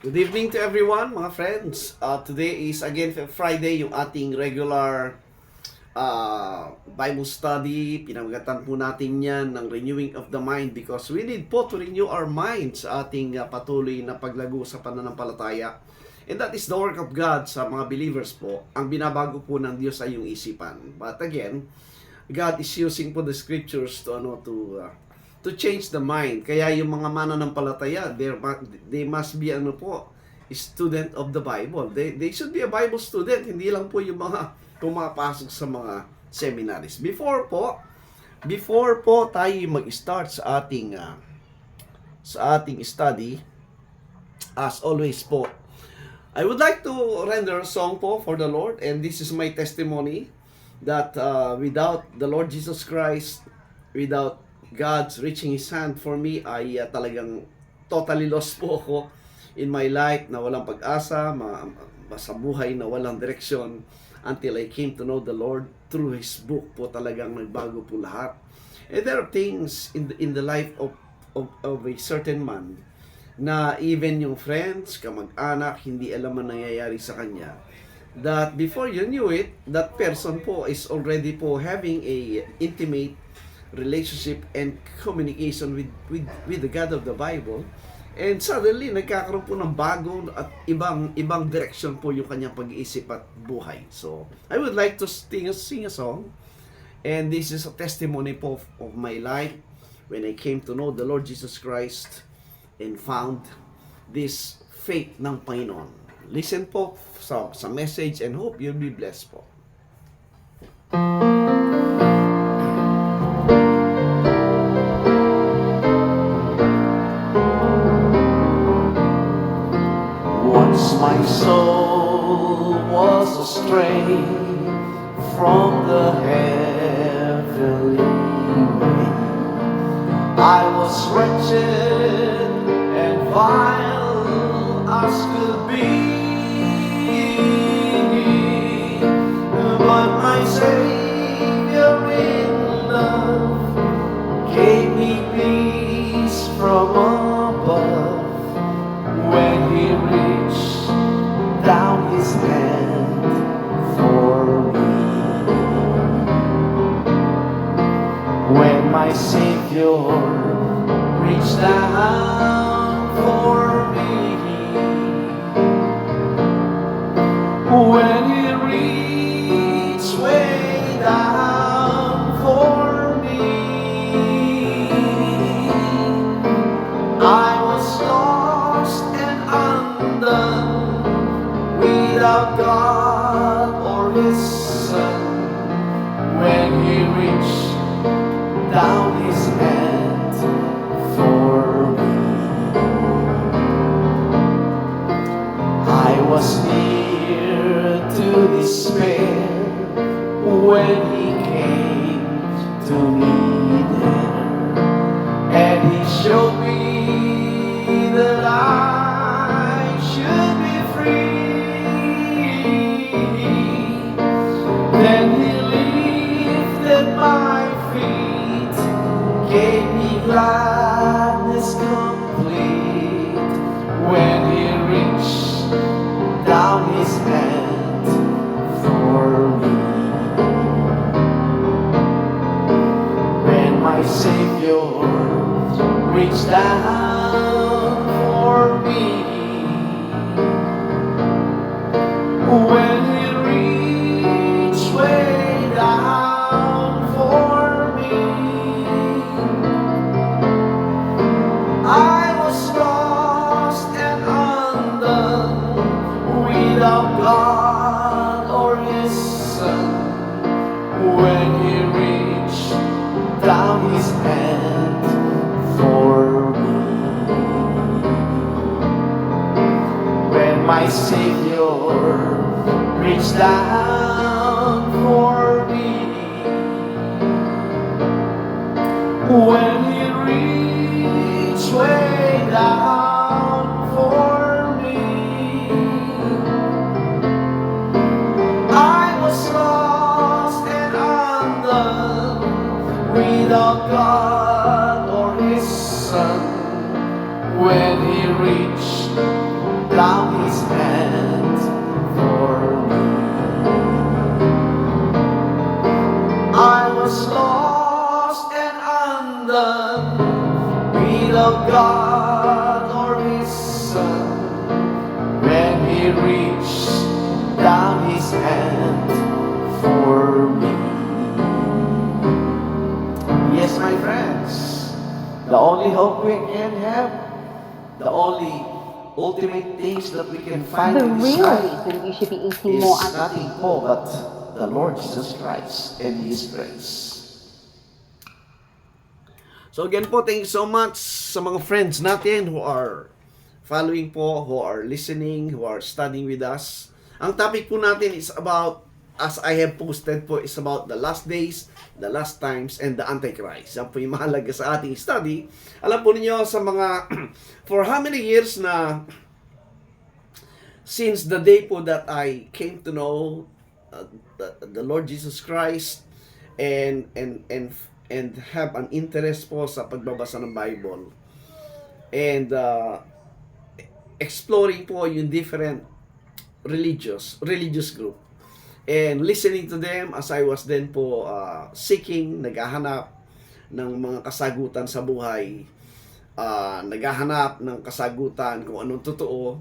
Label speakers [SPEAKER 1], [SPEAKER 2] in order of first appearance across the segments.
[SPEAKER 1] Good evening to everyone, mga friends. Today is again Friday, yung ating regular Bible study. Pinamagatan po natin yan ng renewing of the mind because we need po to renew our minds sa ating patuloy na paglago sa pananampalataya. And that is the work of God sa mga believers po. Ang binabago po ng Diyos ay yung isipan. But again, God is using po the scriptures to change the mind. Kaya yung mga mananampalataya, they must be student of the Bible. They should be a Bible student, hindi lang po yung mga pumapasok sa mga seminaries. Before po tayo mag-start sa ating study, as always po, I would like to render a song po for the Lord, and this is my testimony that without the Lord Jesus Christ, without God's reaching His hand for me, ay talagang totally lost po ako in my life, na walang pag-asa, sa buhay na walang direksyon, until I came to know the Lord through His book po. Talagang nagbago po lahat. And there are things in the life of a certain man na even yung friends, kamag-anak, hindi alam ang nangyayari sa kanya, that before you knew it, that person po is already po having a intimate relationship and communication with the God of the Bible, and suddenly nagkakaroon po ng bago at ibang direction po yung kanyang pag-iisip at buhay. So I would like to sing a song, and this is a testimony po of my life when I came to know the Lord Jesus Christ and found this faith ng Panginoon. Listen po sa message and hope you'll be blessed po. Once my soul was astray from the heavenly way. I was wretched and vile as could be, but my Savior in love gave me peace from above when He reached down His hand for me. When my Savior reached down for me, when He reached way down for me, I was lost and undone, without God or His Son, when He reached down His hand for me. I was near to despair when He came to me there, and He showed me that I should be free. Then He lifted my feet, gave me gladness complete, when He reached down His hand for me. When my Savior reached down for me, when He reached way down for me, I was lost and undone, without God or His Son, when He reached down His hand for me. When my Savior reached down for me, when He reached way down for me, I was lost and undone, without God or His Son, when He reached down his hand for me. I was lost and undone, without God or his Son, when he reached down his hand for me. Yes, my friends, the only hope we can have, the only ultimate things that we can find
[SPEAKER 2] The
[SPEAKER 1] in this
[SPEAKER 2] real
[SPEAKER 1] life
[SPEAKER 2] reason you should be eating
[SPEAKER 1] is
[SPEAKER 2] more
[SPEAKER 1] nothing more but the Lord Jesus Christ and His grace. So again po, thank you so much sa mga friends natin who are following po, who are listening, who are studying with us. Ang topic po natin is about, as I have posted po, is about the last days, the last times, and the Antichrist. Yan po yung mahalaga sa ating study. Alam po ninyo sa mga, for how many years na, since the day po that I came to know the Lord Jesus Christ and have an interest po sa pagbabasa ng Bible and exploring po yung different religious group and listening to them as I was then po seeking, naghahanap ng mga kasagutan sa buhay, naghahanap ng kasagutan kung anong totoo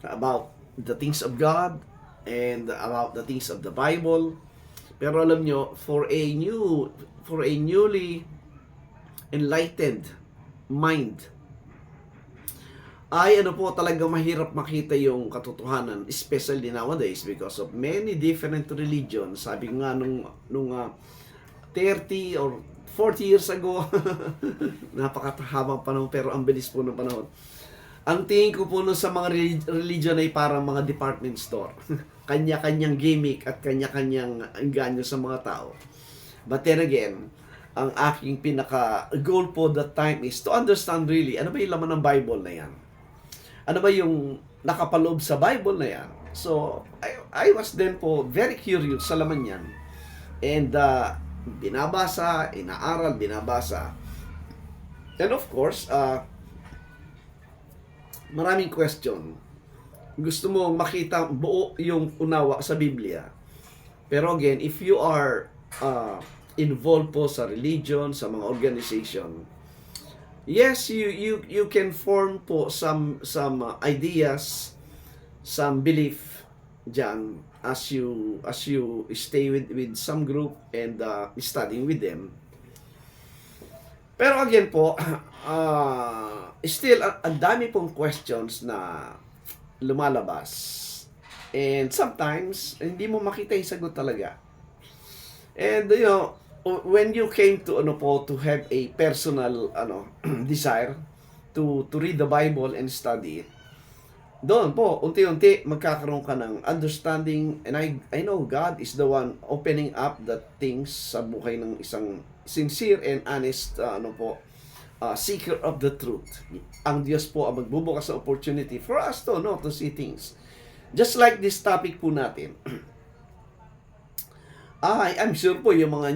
[SPEAKER 1] about the things of God and about the things of the Bible. Pero alam nyo, for a newly enlightened mind, ay ano po talagang mahirap makita yung katotohanan, especially nowadays because of many different religions. Sabi nga nung 30 or 40 years ago, napakahabang panahon pero ang bilis po ng panahon. Ang tingin ko po nun sa mga religion ay parang mga department store. Kanya-kanyang gimmick at kanya-kanyang engganyo sa mga tao. But then again, ang aking pinaka-goal po that time is to understand really, ano ba yung laman ng Bible na yan? Ano ba yung nakapaloob sa Bible na yan? So, I was then po very curious sa laman yan. And binabasa, inaaral, binabasa. And of course, maraming question. Gusto mo makita buo yung unawa sa Biblia. Pero again, if you are involved po sa religion, sa mga organization, yes, you can form po some ideas, some belief diyan as you stay with some group and studying with them. Pero again po, still ang dami pong questions na lumalabas. And sometimes hindi mo makita yung sagot talaga. And you know, when you came to to have a personal desire to read the Bible and study it, doon po unti-unti magkakaroon ka ng understanding, and I know God is the one opening up the things sa buhay ng isang sincere and honest seeker of the truth. Ang Diyos po ang magbubukas sa opportunity for us to see things. Just like this topic po natin. I'm sure po yung mga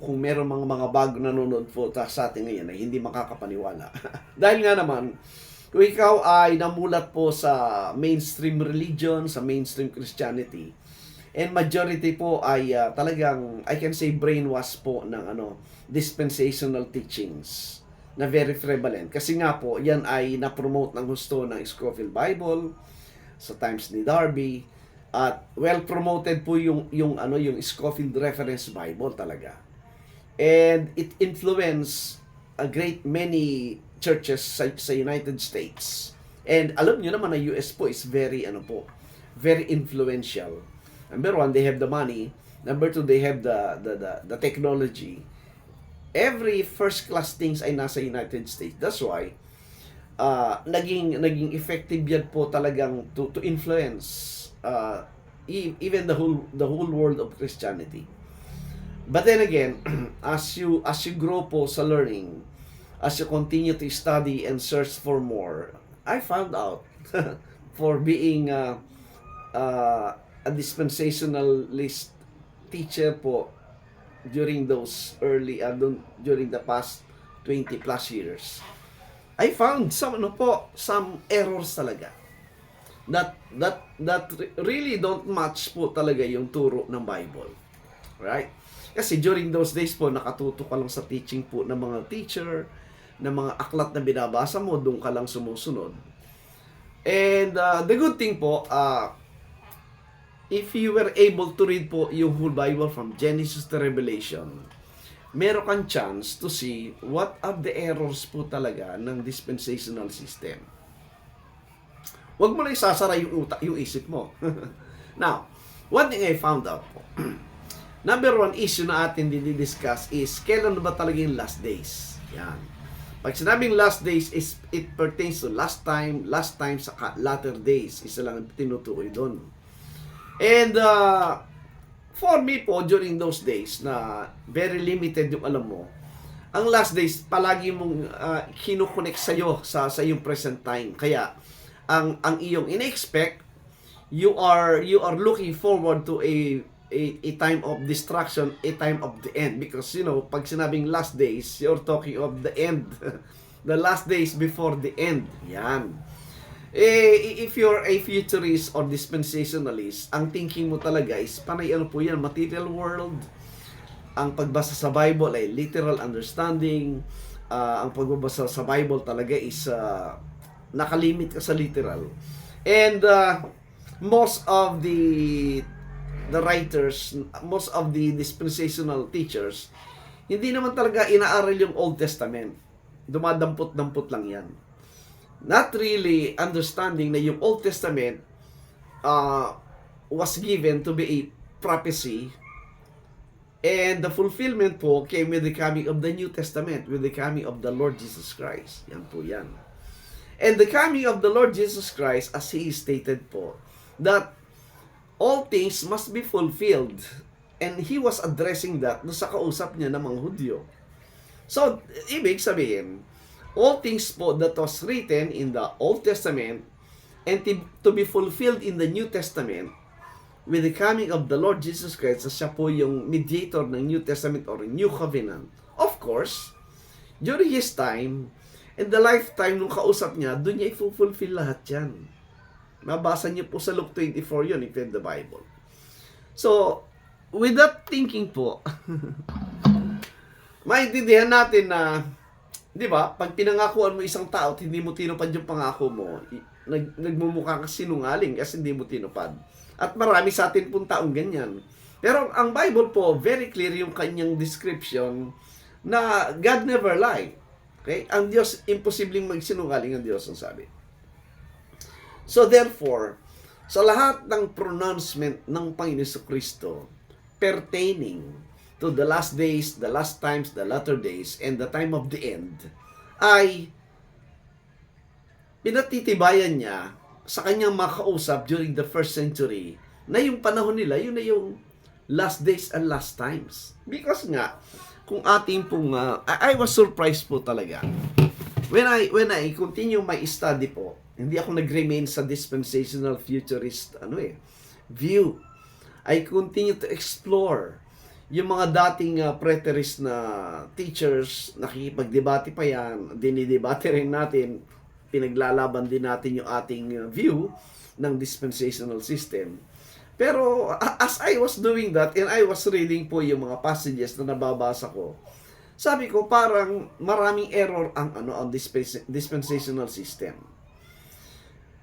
[SPEAKER 1] kung meron mga bago nanonood po sa atin ngayon ay hindi makakapaniwala. Dahil nga naman, kung ikaw ay namulat po sa mainstream religion, sa mainstream Christianity, and majority po ay talagang, I can say, brainwash po ng dispensational teachings na very prevalent. Kasi nga po, yan ay na-promote ng gusto ng Scofield Bible, sa times ni Darby, at well-promoted po yung Scofield Reference Bible talaga. And it influenced a great many churches sa United States. And alam nyo naman na US po is very, very influential. Number one, they have the money. Number two, they have the technology. Every first-class things ay nasa United States. That's why, naging effective yan po talagang to influence even the whole world of Christianity. But then again, as you grow po sa learning, as you continue to study and search for more, I found out for being a dispensationalist teacher po during those during the past 20 plus years, I found some errors talaga. that really don't match po talaga yung turo ng Bible. Right? Kasi during those days po, nakatuto ka lang sa teaching po ng mga teacher, ng mga aklat na binabasa mo, doon ka lang sumusunod. And the good thing po, if you were able to read po yung whole Bible from Genesis to Revelation, meron kang chance to see what are the errors po talaga ng dispensational system. Huwag mo na isasara yung isip mo. Now, one thing I found out po, number one issue na atin dinidiscuss is kailan ba talaga yung last days. Yan. Pag sinabing last days, it pertains to last time sa latter days. Isa lang ang tinutukoy doon. And for me po, during those days na very limited yung alam mo, ang last days, palagi mong kinukonek sa'yo sa iyong present time. Kaya, ang iyong in-expect, you are looking forward to a time of destruction, a time of the end. Because, pag sinabing last days, you're talking of the end. The last days before the end. Yan. If you're a futurist or dispensationalist, ang thinking mo talaga is, panay ano po yan, material world. Ang pagbasa sa Bible ay literal understanding. Ang pagbabasa sa Bible talaga is nakalimit ka sa literal. And most of the writers, most of the dispensational teachers, hindi naman talaga inaaral yung Old Testament. Dumadampot-dampot lang yan. Not really understanding na yung Old Testament was given to be a prophecy, and the fulfillment po came with the coming of the New Testament, with the coming of the Lord Jesus Christ. Yan po yan. And the coming of the Lord Jesus Christ, as He stated po, that all things must be fulfilled. And He was addressing that sa kausap niya ng mga Hudyo. So, ibig sabihin, all things po that was written in the Old Testament and to be fulfilled in the New Testament with the coming of the Lord Jesus Christ, siya po yung mediator ng New Testament or New Covenant. Of course, during His time, in the lifetime nung kausap niya, doon niya i-fulfill lahat yan. Mabasa niyo po sa Luke 24 yun, if you have the Bible. So, with that thinking po, maintindihan natin na, di ba, pag pinangakuan mo isang tao at hindi mo tinupad yung pangako mo, nagmumukha ka sinungaling kasi hindi mo tinupad. At marami sa atin pong taong ganyan. Pero ang Bible po, very clear yung kanyang description na God never lie. Okay? Ang Diyos, imposibleng magsinungaling ang Diyos ang sabi. So therefore, sa lahat ng pronouncement ng Panginoon Kristo pertaining to the last days, the last times, the latter days, and the time of the end, ay pinatitibayan niya sa kanyang makausap during the first century na yung panahon nila, yun na yung last days and last times. Because nga, kung ating pong, I was surprised po talaga. When I continue my study po, hindi ako nag-remain sa dispensational futurist view. I continue to explore yung mga dating preterist na teachers, nakikipagdebate pa yan, dinidebate rin natin, pinaglalaban din natin yung ating view ng dispensational system. Pero as I was doing that, and I was reading po yung mga passages na nababasa ko, sabi ko parang maraming error ang dispensational system.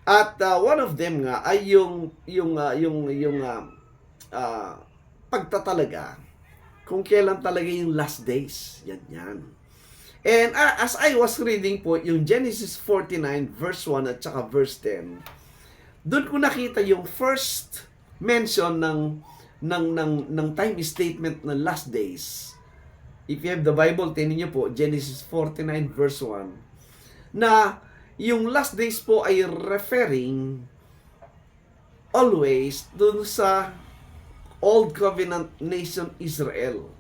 [SPEAKER 1] At one of them nga ay yung pagtatalaga kung kailan talaga yung last days. Yan. And as I was reading po yung Genesis 49 verse 1 at saka verse 10, doon ko nakita yung first mention ng time statement ng last days. If you have the Bible, tingnan niyo po Genesis 49 verse 1 na yung last days po ay referring always dun sa Old Covenant nation Israel.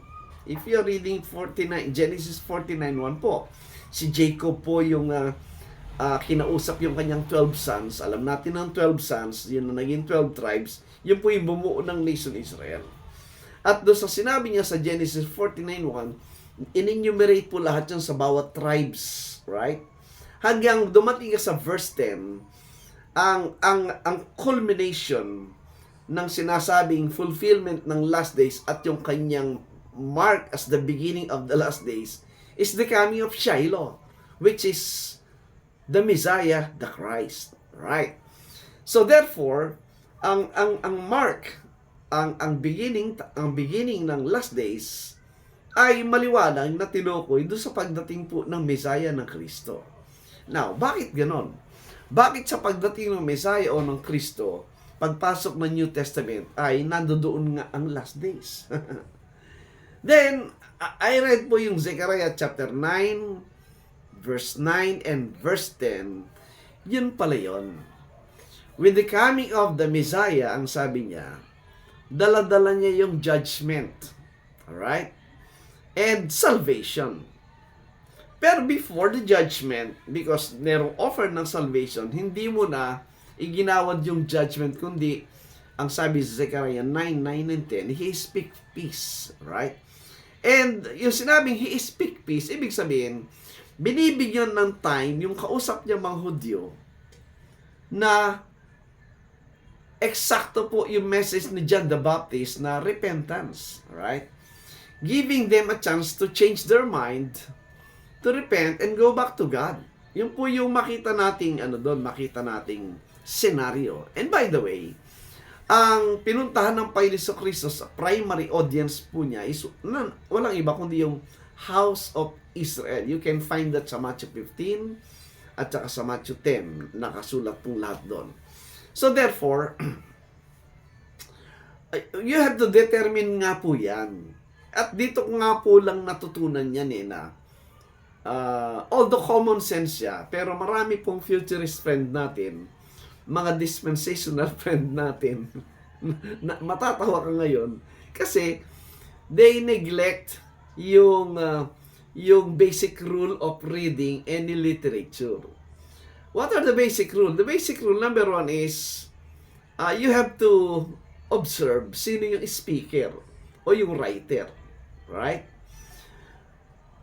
[SPEAKER 1] If you're reading Genesis 49:1 po, si Jacob po yung kinausap yung kanyang 12 sons. Alam natin ng 12 sons, yun na naging 12 tribes, yun po yung bumuo ng nation Israel. At doon sa sinabi niya sa Genesis 49:1, in-enumerate po lahat yan sa bawat tribes, right? Hanggang dumating ka sa verse 10, ang culmination ng sinasabing fulfillment ng last days at yung kanyang mark as the beginning of the last days is the coming of Shiloh, which is the Messiah, the Christ, right? So therefore, ang mark, ang beginning ng last days ay maliwanag na tinukoy doon sa pagdating po ng Messiah ng Kristo. Now, bakit ganon? Bakit sa pagdating ng Messiah o ng Kristo, pagpasok ng New Testament ay nandoon nga ang last days? Then, I read po yung Zechariah chapter 9, verse 9 and verse 10. Yun pala yun. With the coming of the Messiah, ang sabi niya, dala-dala niya yung judgment. Alright? And salvation. Pero before the judgment, because merong offer ng salvation, hindi mo na iginawad yung judgment, kundi ang sabi sa Zechariah 9, 9 and 10, He speak peace, right? And yung sinabing He speak peace, ibig sabihin, binibigyan ng time yung kausap niya mga Hudyo na eksakto po yung message ni John the Baptist na repentance, right? Giving them a chance to change their mind, to repent and go back to God. Yun po yung makita nating makita nating scenario. And by the way, ang pinuntahan ng Panginoon Kristo sa primary audience po niya is walang iba kundi yung House of Israel. You can find that sa Matthew 15 at saka sa Matthew 10. Nakasulat pong lahat doon. So therefore, you have to determine nga po yan. At dito nga po lang natutunan yan na although common sense siya, pero marami pong futurist friend natin, mga dispensational friend natin, matatawa ka ngayon, kasi they neglect yung basic rule of reading any literature. What are the basic rule? The basic rule number 1 is you have to observe sino yung speaker o yung writer. Right?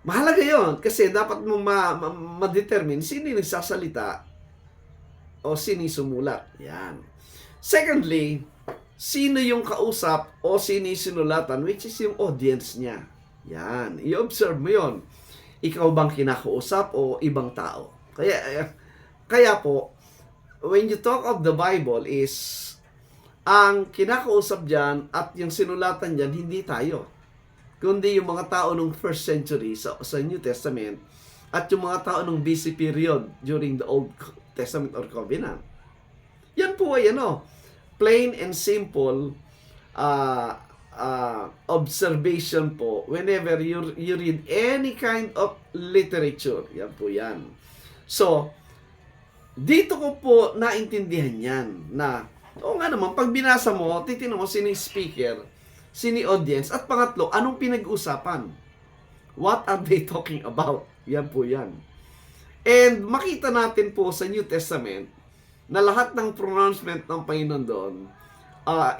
[SPEAKER 1] Mahalaga yon kasi dapat mo ma-determine sino yung nagsasalita o sino yung sumulat. Yan. Secondly, sino yung kausap o sino yung sinulatan, which is yung audience niya. Yan. I-observe mo yon. Ikaw bang kinakausap o ibang tao? Kaya po, when you talk of the Bible is, ang kinakausap dyan at yung sinulatan dyan, hindi tayo. Kundi yung mga tao nung first century sa New Testament at yung mga tao nung BC period during the Old Testament or Covenant. Yan po ay plain and simple observation po whenever you read any kind of literature. Yan po yan. So, dito ko po naintindihan yan na, oo nga naman, pag binasa mo, titignan mo sino yung speaker, sino audience, at pangatlo, anong pinag-usapan? What are they talking about? Yan po yan. And makita natin po sa New Testament na lahat ng pronouncement ng Panginoon doon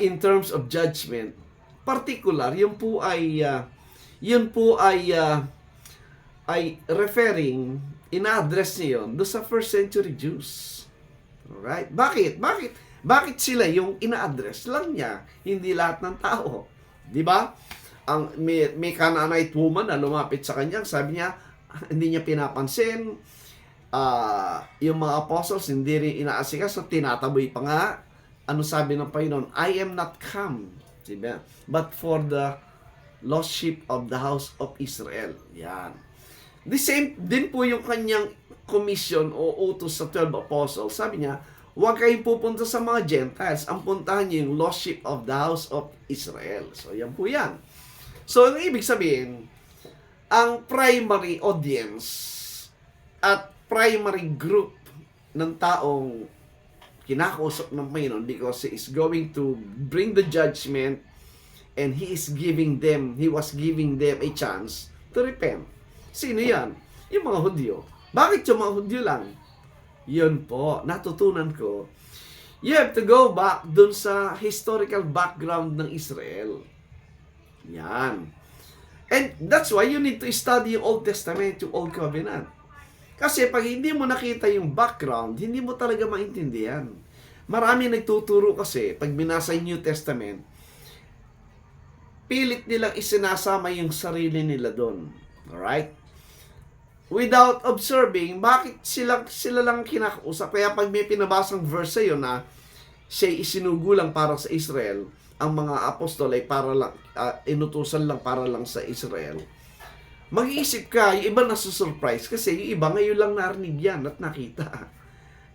[SPEAKER 1] in terms of judgment, particular, yun po ay referring, ina-address niya yun doon sa first century Jews. Alright? Bakit sila yung ina-address lang niya, hindi lahat ng tao? Di ba? May Canaanite woman na lumapit sa kanya, sabi niya, hindi niya pinapansin, yung mga apostles hindi rin inaasikaso, tinataboy pa nga. Ano sabi ng Panginoon? I am not come, diba? But for the lost sheep of the house of Israel. Yan. The same din po yung kanyang commission o utos sa 12 apostles. Sabi niya, huwag kayong pupunta sa mga Gentiles. Ang puntahan niyo yung lost sheep of the house of Israel. So, yan po yan. So, ang ibig sabihin, ang primary audience at primary group ng taong kinakausap ng Panginoon because He is going to bring the judgment and He was giving them a chance to repent. Sino yan? Yung mga Hudyo. Bakit yung mga Hudyo lang? Yun po, natutunan ko. You have to go back dun sa historical background ng Israel. Yan. And that's why you need to study yung Old Testament, yung Old Covenant. Kasi pag hindi mo nakita yung background, hindi mo talaga maintindihan. Marami nagtuturo kasi, pag binasa yung New Testament, pilit nilang isinasama yung sarili nila doon. Alright? Without observing, bakit sila lang kinakausap? Kaya pag may pinabasang verse sa'yo na siya isinugo lang para sa Israel, ang mga apostol ay para lang, inutusan lang para lang sa Israel, mag-iisip ka, yung iba nasusurprise kasi yung iba ngayon lang narinig yan at nakita.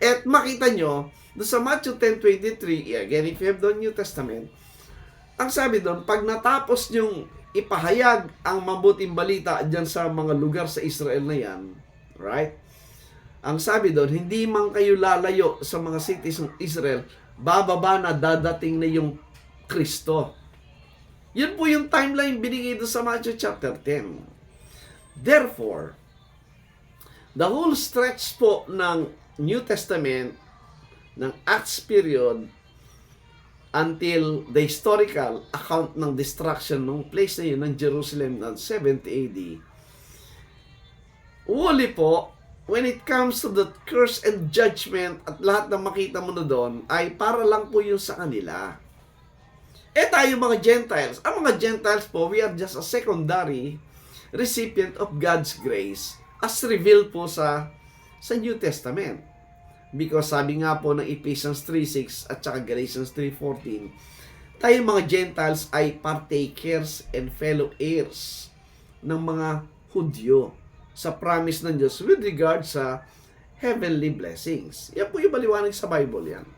[SPEAKER 1] At makita nyo, doon sa Matthew 10:23, again, if you have the New Testament, ang sabi doon, pag natapos nyong ipahayag ang mabuting balita dyan sa mga lugar sa Israel na yan, right? Ang sabi doon, hindi man kayo lalayo sa mga cities ng Israel, bababa na dadating na yung Kristo. Yun po yung timeline binigay doon sa Matthew chapter 10. Therefore, the whole stretch po ng New Testament, ng Acts period, until the historical account ng destruction ng place na yun, ng Jerusalem ng 70 AD, uli po, when it comes to the curse and judgment at lahat ng makita mo na doon, ay para lang po yun sa kanila. Tayo mga Gentiles, ang mga Gentiles po, we are just a secondary recipient of God's grace as revealed po sa New Testament. Because sabi nga po ng Ephesians 3:6 at saka Galatians 3:14, tayo mga Gentiles ay partakers and fellow heirs ng mga Hudyo sa promise ng Diyos with regard sa heavenly blessings. Yan po yung maliwanag sa Bible yan.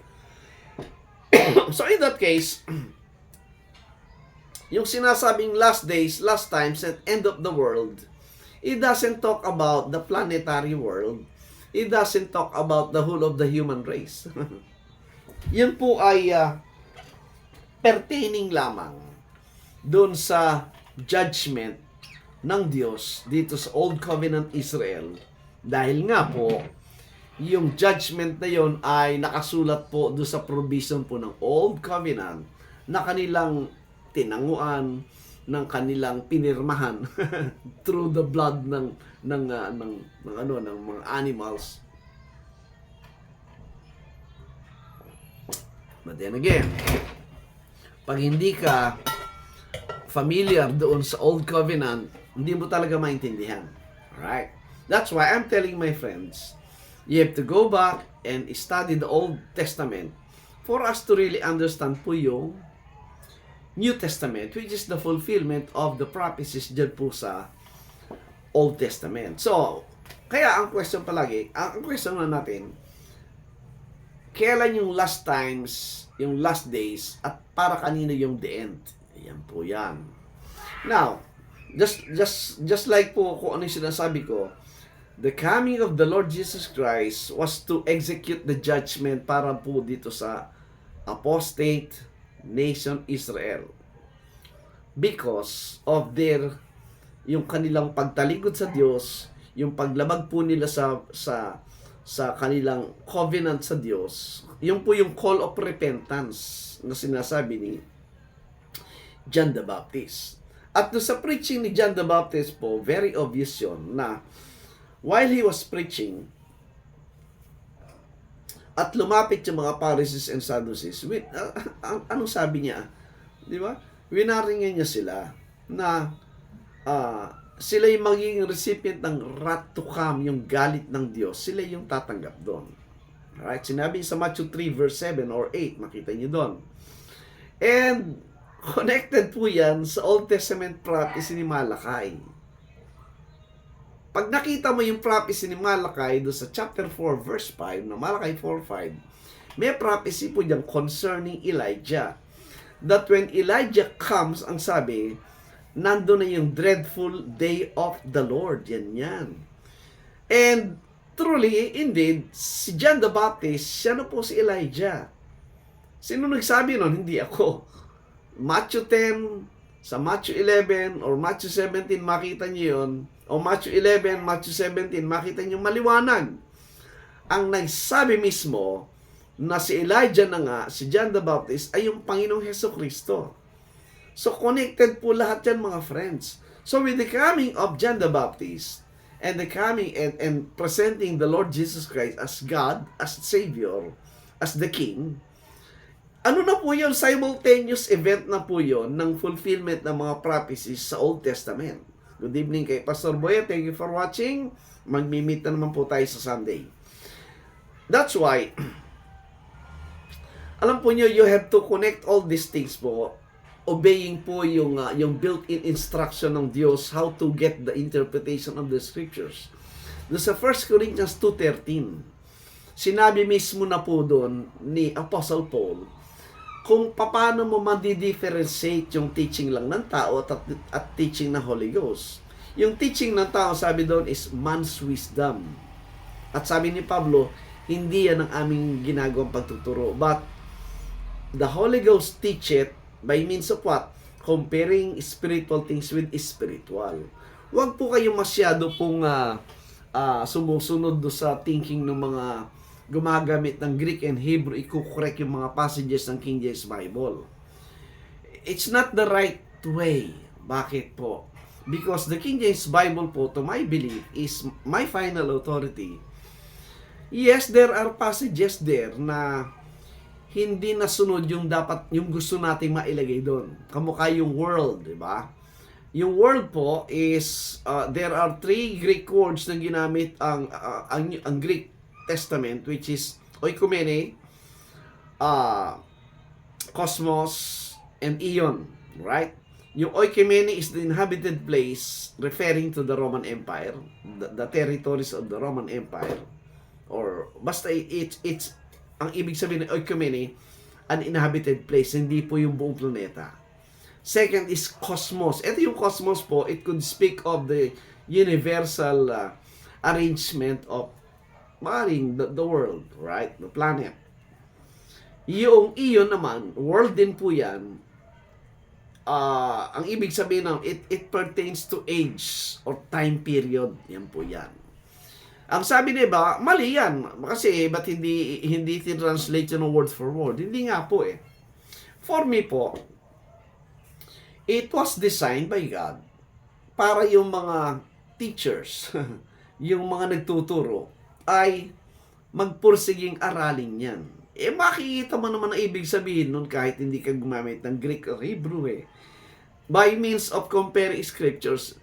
[SPEAKER 1] So in that case, yung sinasabing last days, last times, and end of the world, it doesn't talk about the planetary world. It doesn't talk about the whole of the human race. Yan po ay pertaining lamang doon sa judgment ng Diyos dito sa Old Covenant Israel. Dahil nga po, yung judgment na yon ay nakasulat po doon sa provision po ng Old Covenant na kanilang tinanguan, ng kanilang pinirmahan through the blood ng mga animals. But then again, pag hindi ka familiar doon sa Old Covenant, hindi mo talaga maintindihan. Alright? That's why I'm telling my friends, you have to go back and study the Old Testament for us to really understand po yung New Testament, which is the fulfillment of the prophecies dyan po sa Old Testament. So, kaya ang question palagi, ang question na natin, kailan yung last times, yung last days, at para kanino yung the end? Ayan po yan. Now, just like po kung ano yung sinasabi ko, the coming of the Lord Jesus Christ was to execute the judgment para po dito sa apostate nation Israel. Because of yung kanilang pagtalikod sa Diyos, yung paglabag po nila sa kanilang covenant sa Diyos, yung po yung call of repentance na sinasabi ni John the Baptist. At sa preaching ni John the Baptist po, very obvious yun na while he was preaching at lumapit yung mga Pharisees and Sadducees, anong sabi niya? Di ba? Winaringan niya sila na sila yung magiging recipient ng wrath to come, yung galit ng Diyos. Sila yung tatanggap doon. Alright? Sinabi sa Matthew 3 verse 7 or 8, makita niyo doon. And connected po yan sa Old Testament prophecy ni Malachi. Pag nakita mo yung prophecy ni Malachi doon sa chapter 4 verse 5, na Malachi 4:5, may prophecy po diyan concerning Elijah. That when Elijah comes, ang sabi, nando na yung dreadful day of the Lord. Yan. And truly, indeed, si John the Baptist, siya na po si Elijah. Sino nagsabi nun? Hindi ako. Matthew 10, sa Matthew 11, or Matthew 17, makita niyo yun. O Matthew 11, Matthew 17, makita niyo maliwanag. Ang nagsabi mismo na si Elijah na nga, si John the Baptist, ay yung Panginoong Hesukristo. So connected po lahat yan mga friends. So with the coming of John the Baptist, and the coming and presenting the Lord Jesus Christ as God, as Savior, as the king. Ano na po yun? Simultaneous event na po yun ng fulfillment ng mga prophecies sa Old Testament. Good evening kay Pastor Boya. Thank you for watching. Magmi-meet na naman po tayo sa Sunday. That's why, alam po nyo, you have to connect all these things po. Obeying po yung built-in instruction ng Diyos how to get the interpretation of the scriptures. Doon sa 1 Corinthians 2:13, sinabi mismo na po doon ni Apostle Paul kung paano mo ma-differentiate yung teaching lang ng tao at teaching ng Holy Ghost. Yung teaching ng tao, sabi doon, is man's wisdom. At sabi ni Pablo, hindi yan ang aming ginagawang pagtuturo. But the Holy Ghost teach it by means of what? Comparing spiritual things with spiritual. Huwag po kayo masyado pong sumusunod do sa thinking ng mga gumagamit ng Greek and Hebrew, i-correct yung mga passages ng King James Bible. It's not the right way. Bakit po? Because the King James Bible po, to my belief, is my final authority. Yes, there are passages there na hindi nasunod yung gusto nating mailagay doon. Kamukha yung world, di ba? Yung world po is, there are 3 Greek words na ginamit ang Greek Testament, which is oikumene, cosmos, and eon, right? Yung oikumene is the inhabited place referring to the Roman Empire, the territories of the Roman Empire, or basta it's ang ibig sabihin ng oikumene, an inhabited place, hindi po yung buong planeta. Second is cosmos. Ito yung cosmos po, it could speak of the universal arrangement of the world, right? The planet. Yung iyon naman, world din po yan. Ang ibig sabihin ng it pertains to age or time period. Yan po yan. Ang sabi niya mali yan. Kasi ba't hindi translate yun ng word for word? Hindi nga po eh. For me po, it was designed by God para yung mga teachers, yung mga nagtuturo, ay magpursiging aralin yan. Makikita mo naman ang ibig sabihin nun kahit hindi ka gumamit ng Greek or Hebrew eh. By means of comparing scriptures,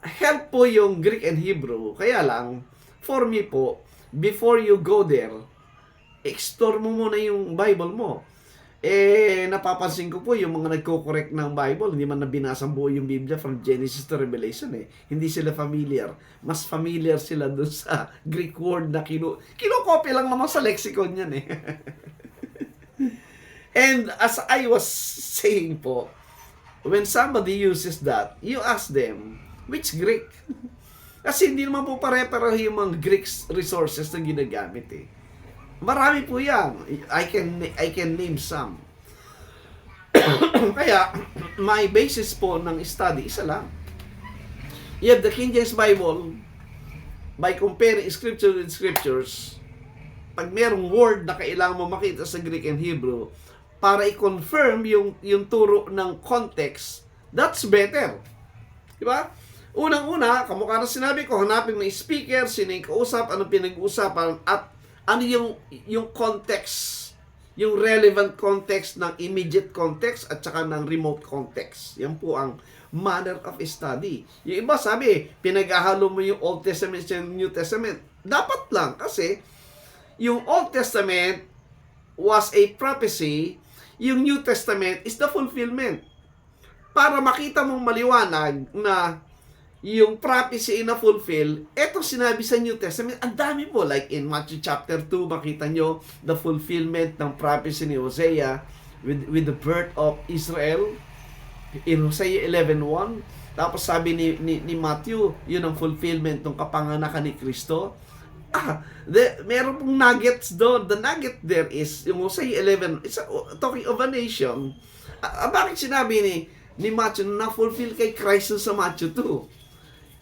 [SPEAKER 1] help po yung Greek and Hebrew. Kaya lang, for me po, before you go there, explore mo muna yung Bible mo. Napapansin ko po yung mga nagko-correct ng Bible, hindi man nabinasang buo yung Biblia from Genesis to Revelation eh. Hindi sila familiar. Mas familiar sila dun sa Greek word na kinokopy lang naman sa lexicon yan eh. And as I was saying po, when somebody uses that, you ask them, which Greek? Kasi hindi naman po pare-pareho yung mga Greek resources na ginagamit eh. Marami po yan. I can name some. Kaya, my basis po ng study, isa lang. You have the King James Bible, by comparing scripture with scriptures, pag merong word na kailangan mo makita sa Greek and Hebrew, para i-confirm yung turo ng context, that's better. Diba? Unang-una, kamukha na sinabi ko, hanapin mo yung speaker, sino yung kausap, anong pinag-uusapan, at ano yung context, yung relevant context ng immediate context at saka ng remote context. Yan po ang manner of study. Yung iba sabi, pinag-ahalo mo yung Old Testament at New Testament. Dapat lang kasi yung Old Testament was a prophecy, yung New Testament is the fulfillment. Para makita mong maliwanag na yung prophecy na fulfill, eto sinabi sa New Testament, ang dami po. Like in Matthew chapter 2, makita nyo the fulfillment ng prophecy ni Hosea with the birth of Israel. In Hosea 11:1, tapos sabi ni Matthew, yun ang fulfillment ng kapanganakan ni Kristo. Meron pong nuggets doon. The nugget there is, yung Hosea 11, it's talking of a nation. Bakit sinabi ni Matthew na fulfill kay Christ sa Matthew 2?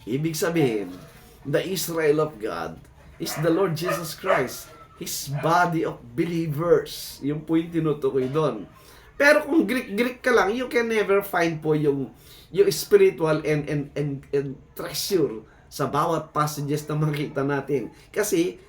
[SPEAKER 1] Ibig sabihin, the Israel of God is the Lord Jesus Christ, His body of believers. Yung po yung tinutukoy doon. Pero kung Greek ka lang, you can never find po yung spiritual and treasure sa bawat passages na makita natin. Kasi,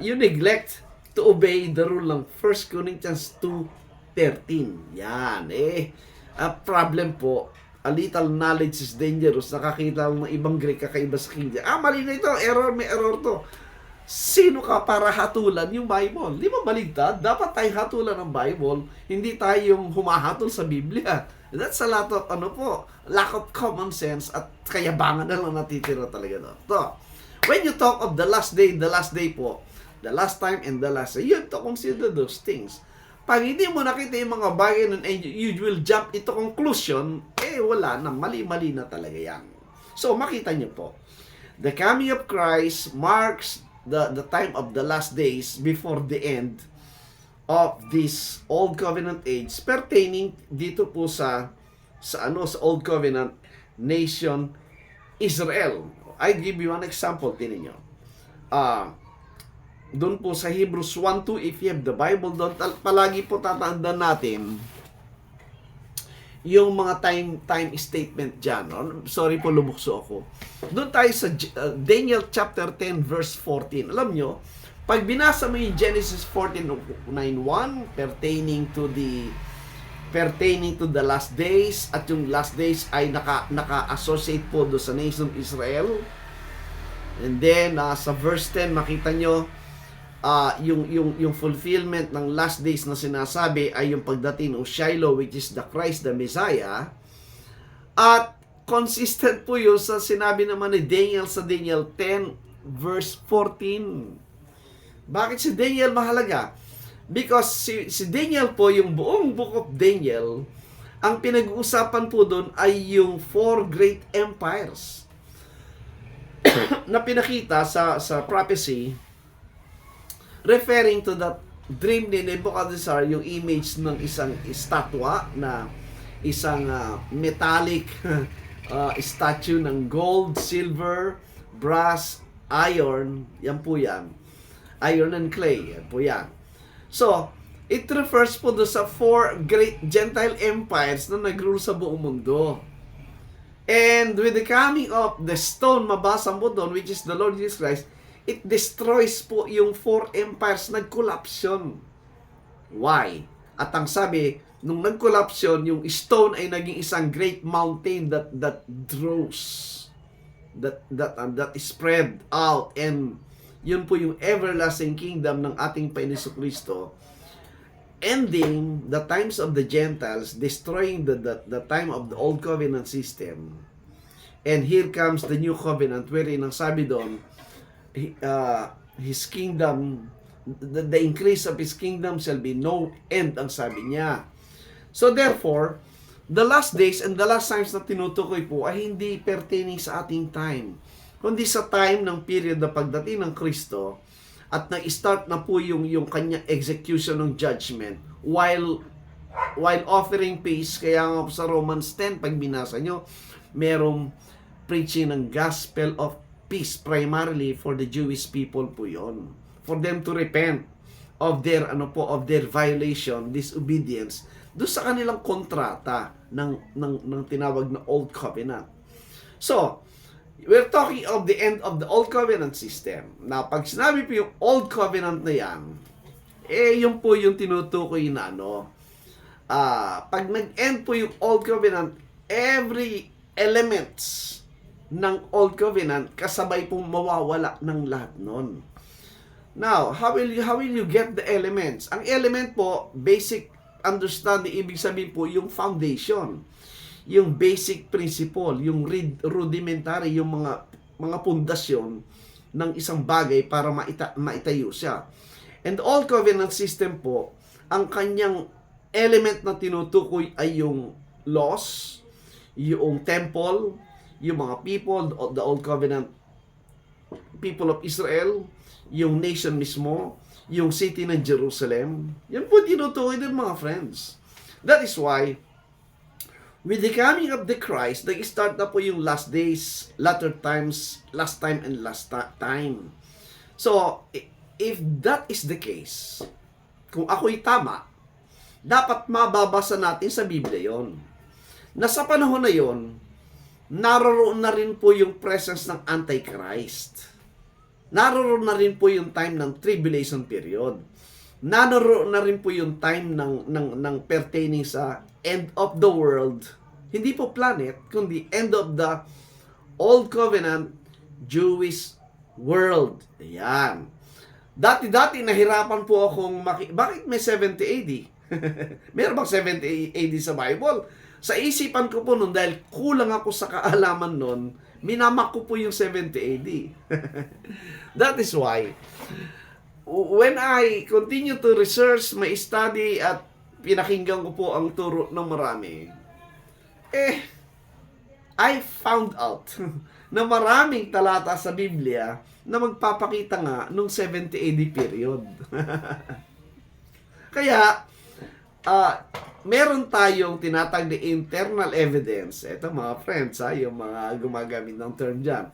[SPEAKER 1] you neglect to obey the rule ng 1 Corinthians 2:13. Yan, a problem po. A little knowledge is dangerous. Nakakita ng ibang Greek, kakaiba sa King James. Mali na ito. Error, may error to. Sino ka para hatulan yung Bible? Di ba baligtad? Dapat tayong hatulan ng Bible. Hindi tayong humahatol sa Biblia. That's a lot of, lack of common sense at kayabangan na lang natitira talaga doon. So, when you talk of the last day po, the last time and the last day, you have to consider those things. Pag hindi mo nakita yung mga bagay nun and you will jump into conclusion, wala na, mali-mali na talaga yan. So, makita niyo po, the coming of Christ marks the time of the last days before the end of this Old Covenant age pertaining dito po sa Old Covenant nation Israel. I give you one example, tinan nyo. Doon po sa Hebrews 1:2, if you have the Bible doon, palagi po tatandaan natin yung mga time statement dyan. Sorry po, lumukso ako. Doon tayo sa Daniel chapter 10 verse 14. Alam nyo, pag binasa mo yung Genesis 14:9-1 pertaining to the last days, at yung last days ay naka-associate po do sa nation of Israel. And then sa verse 10 makita nyo yung fulfillment ng last days na sinasabi ay yung pagdating ng Shiloh, which is the Christ, the Messiah. At consistent po yun sa sinabi naman ni Daniel sa Daniel 10 verse 14. Bakit si Daniel mahalaga? Because si Daniel po, yung buong book of Daniel, ang pinag-uusapan po doon ay yung 4 great empires na pinakita sa prophecy, referring to that dream ni Nebuchadnezzar, yung image ng isang estatwa na isang metallic statue ng gold, silver, brass, iron, yan po yan. Iron and clay, yan po yan. So, it refers po doon sa 4 great Gentile empires na nag-rule sa buong mundo. And with the coming of the stone, mabasa mo doon, which is the Lord Jesus Christ, it destroys po yung 4 empires, nag-collapse yun. Why? At ang sabi, nung nag-collapse yun, yung stone ay naging isang great mountain that draws, that spread out, and yun po yung everlasting kingdom ng ating Panginoon Kristo, ending the times of the Gentiles, destroying the time of the Old Covenant system. And here comes the New Covenant, wherein ang sabi doon, His kingdom, the increase of His kingdom shall be no end, ang sabi niya. So therefore, the last days and the last times na tinutukoy po ay hindi pertaining sa ating time, kundi sa time ng period na pagdating ng Kristo at nag-start na po yung kanyang execution ng judgment while offering peace. Kaya nga sa Romans 10, pag binasa nyo, merong preaching ng gospel of peace primarily for the Jewish people po yon, for them to repent of their violation, disobedience do sa kanilang kontrata ng tinawag na Old Covenant. So, we're talking of the end of the Old Covenant system. Now, pag sinabi po yung Old Covenant na yan, yun po yung tinutukoy na pag nag-end po yung Old Covenant, every elements ng Old Covenant, kasabay pong mawawala ng lahat nun. Now, how will you get the elements? Ang element po, basic understanding, ibig sabihin po yung foundation, yung basic principle, yung rudimentary, yung mga pundasyon ng isang bagay para maitayo siya. And the Old Covenant system po, ang kanyang element na tinutukoy ay yung laws, yung temple, yung mga people, the Old Covenant people of Israel, yung nation mismo, yung city ng Jerusalem. Yan po tinutukoy din, mga friends. That is why with the coming of the Christ, nag-start na po yung last days, latter times, last time and last time. So, if that is the case, kung ako'y tama, dapat mababasa natin sa Biblia yon, na sa panahon na yon, naroon na rin po yung presence ng Antichrist. naroon na rin po yung time ng tribulation period. Naroon na rin po yung time ng pertaining sa end of the world. Hindi po planet, kundi end of the Old Covenant Jewish world. Ayan. Dati-dati nahirapan po akong bakit may 70 AD? Meron bang 70 AD sa Bible? Sa isipan ko po noon, dahil kulang ako sa kaalaman noon, minamak ko po yung 70 AD. That is why, when I continue to research, my study, at pinakinggan ko po ang turo ng marami, I found out na maraming talata sa Biblia na magpapakita nga nung 70 AD period. Kaya, meron tayong tinatag na internal evidence. Ito mga friends, yung mga gumagamit ng term dyan.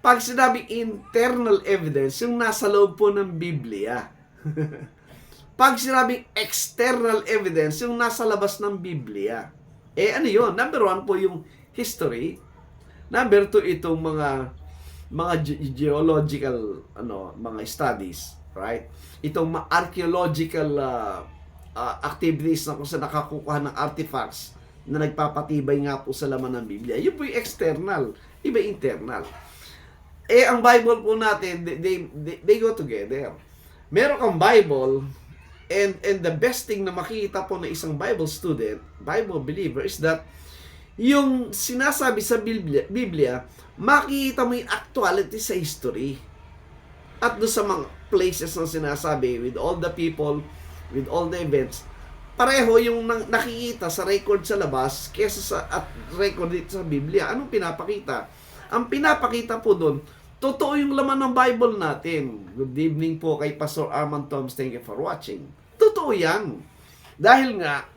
[SPEAKER 1] Pag sinabing internal evidence, yung nasa loob po ng Biblia. Pag sinabing external evidence, yung nasa labas ng Biblia. Ano yun? Number 1 po yung history. Number 2, itong mga geological mga studies, right? Itong mga archaeological activities na kung saan nakakukuha ng artifacts na nagpapatibay nga po sa laman ng Biblia. Yun po yung external, iba internal. Ang Bible po natin, they go together. Meron kang Bible, and the best thing na makikita po na isang Bible student, Bible believer, is that yung sinasabi sa Biblia, makikita mo yung actuality sa history. At doon sa mga places na sinasabi, with all the people, with all the events, pareho yung nakikita sa record sa labas kesa sa record dito sa Biblia. Anong pinapakita? Ang pinapakita po doon, totoo yung laman ng Bible natin. Good evening po kay Pastor Armand Toms. Thank you for watching. Totoo yan. Dahil nga,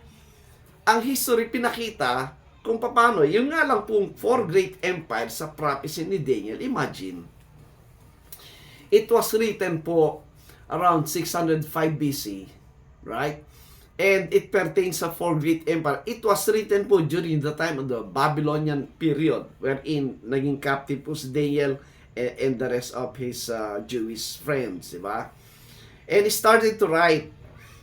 [SPEAKER 1] ang history pinakita kung paano, yung nga lang pong 4 great empires sa prophecy ni Daniel. Imagine, it was written po around 605 BC, right? And it pertains sa 4 great empire. It was written po during the time of the Babylonian period, wherein naging captive po si Daniel and the rest of his Jewish friends, di ba? And he started to write.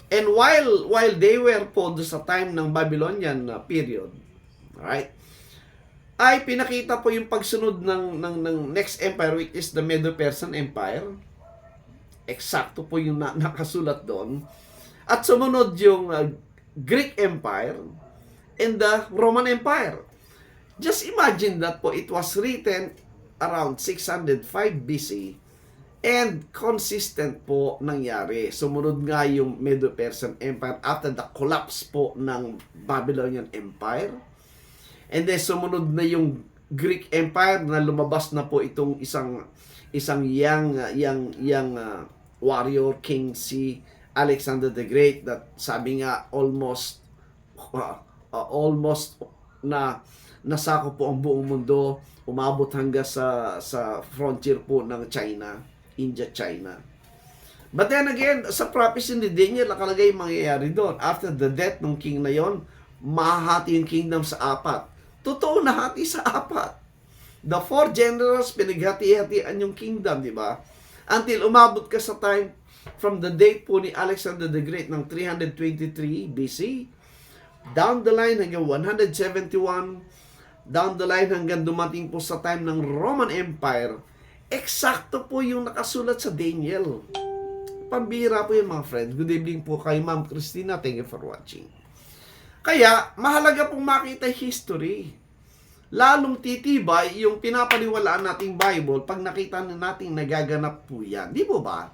[SPEAKER 1] And while they were po sa time ng Babylonian period, right, ay pinakita po yung pagsunod ng next empire, which is the Medo-Persian Empire. Eksakto po yung nakasulat doon. At sumunod yung Greek Empire and the Roman Empire. Just imagine that po, it was written around 605 BC and consistent po nangyari. Sumunod nga yung Medo-Persian Empire after the collapse po ng Babylonian Empire. And then sumunod na yung Greek Empire na lumabas na po itong isang young warrior king, si Alexander the Great, that sabi nga almost na nasako po ang buong mundo, umabot hanggang sa frontier po ng China, India-China. But then again, sa prophecy ni Daniel, nakalagay mangyayari doon. After the death ng king na yon, mahahati yung kingdom sa 4. Totoo na hati sa 4. The 4 generals, pinaghati-hatian yung kingdom, di ba? Until umabot ka sa time from the date po ni Alexander the Great ng 323 BC, down the line hanggang 171, down the line hanggang dumating po sa time ng Roman Empire, eksakto po yung nakasulat sa Daniel. Pambira po yun mga friends. Good evening po kay Ma'am Christina. Thank you for watching. Kaya, mahalaga pong makita history. Lalong titibay yung pinapaniwalaan nating Bible pag nakita na nating nagaganap po yan. Di po ba?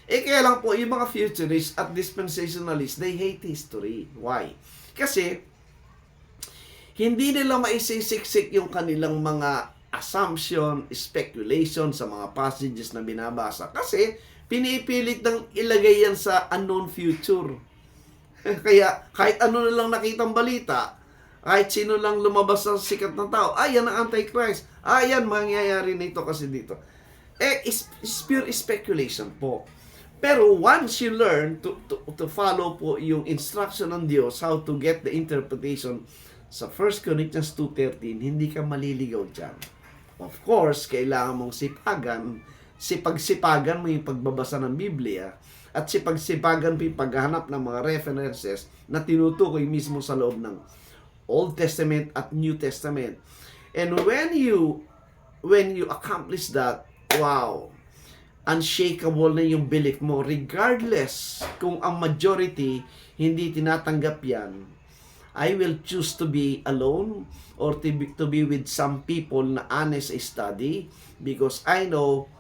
[SPEAKER 1] Kaya lang po, yung mga futurists at dispensationalists, they hate history. Why? Kasi, hindi nila maisisiksik yung kanilang mga assumption, speculation sa mga passages na binabasa. Kasi, pinipilit ng ilagay yan sa unknown future. Kaya, kahit ano na lang nakitang balita, kahit sino lang lumabas sa sikat ng tao, yan ang Antichrist. Yan, mangyayari nito kasi dito. It's pure speculation po. Pero once you learn to follow po yung instruction ng Diyos, how to get the interpretation sa 1 Corinthians 2:13, hindi ka maliligaw dyan. Of course, kailangan mong sipagan sipagsipagan mo yung pagbabasa ng Biblia at sipagsipagan mo yung paghahanap ng mga references na tinutukoy mismo sa loob ng Old Testament at New Testament. And when you accomplish that, wow, unshakable na yung belief mo regardless kung ang majority hindi tinatanggap yan. I will choose to be alone or to be with some people na honest study because I know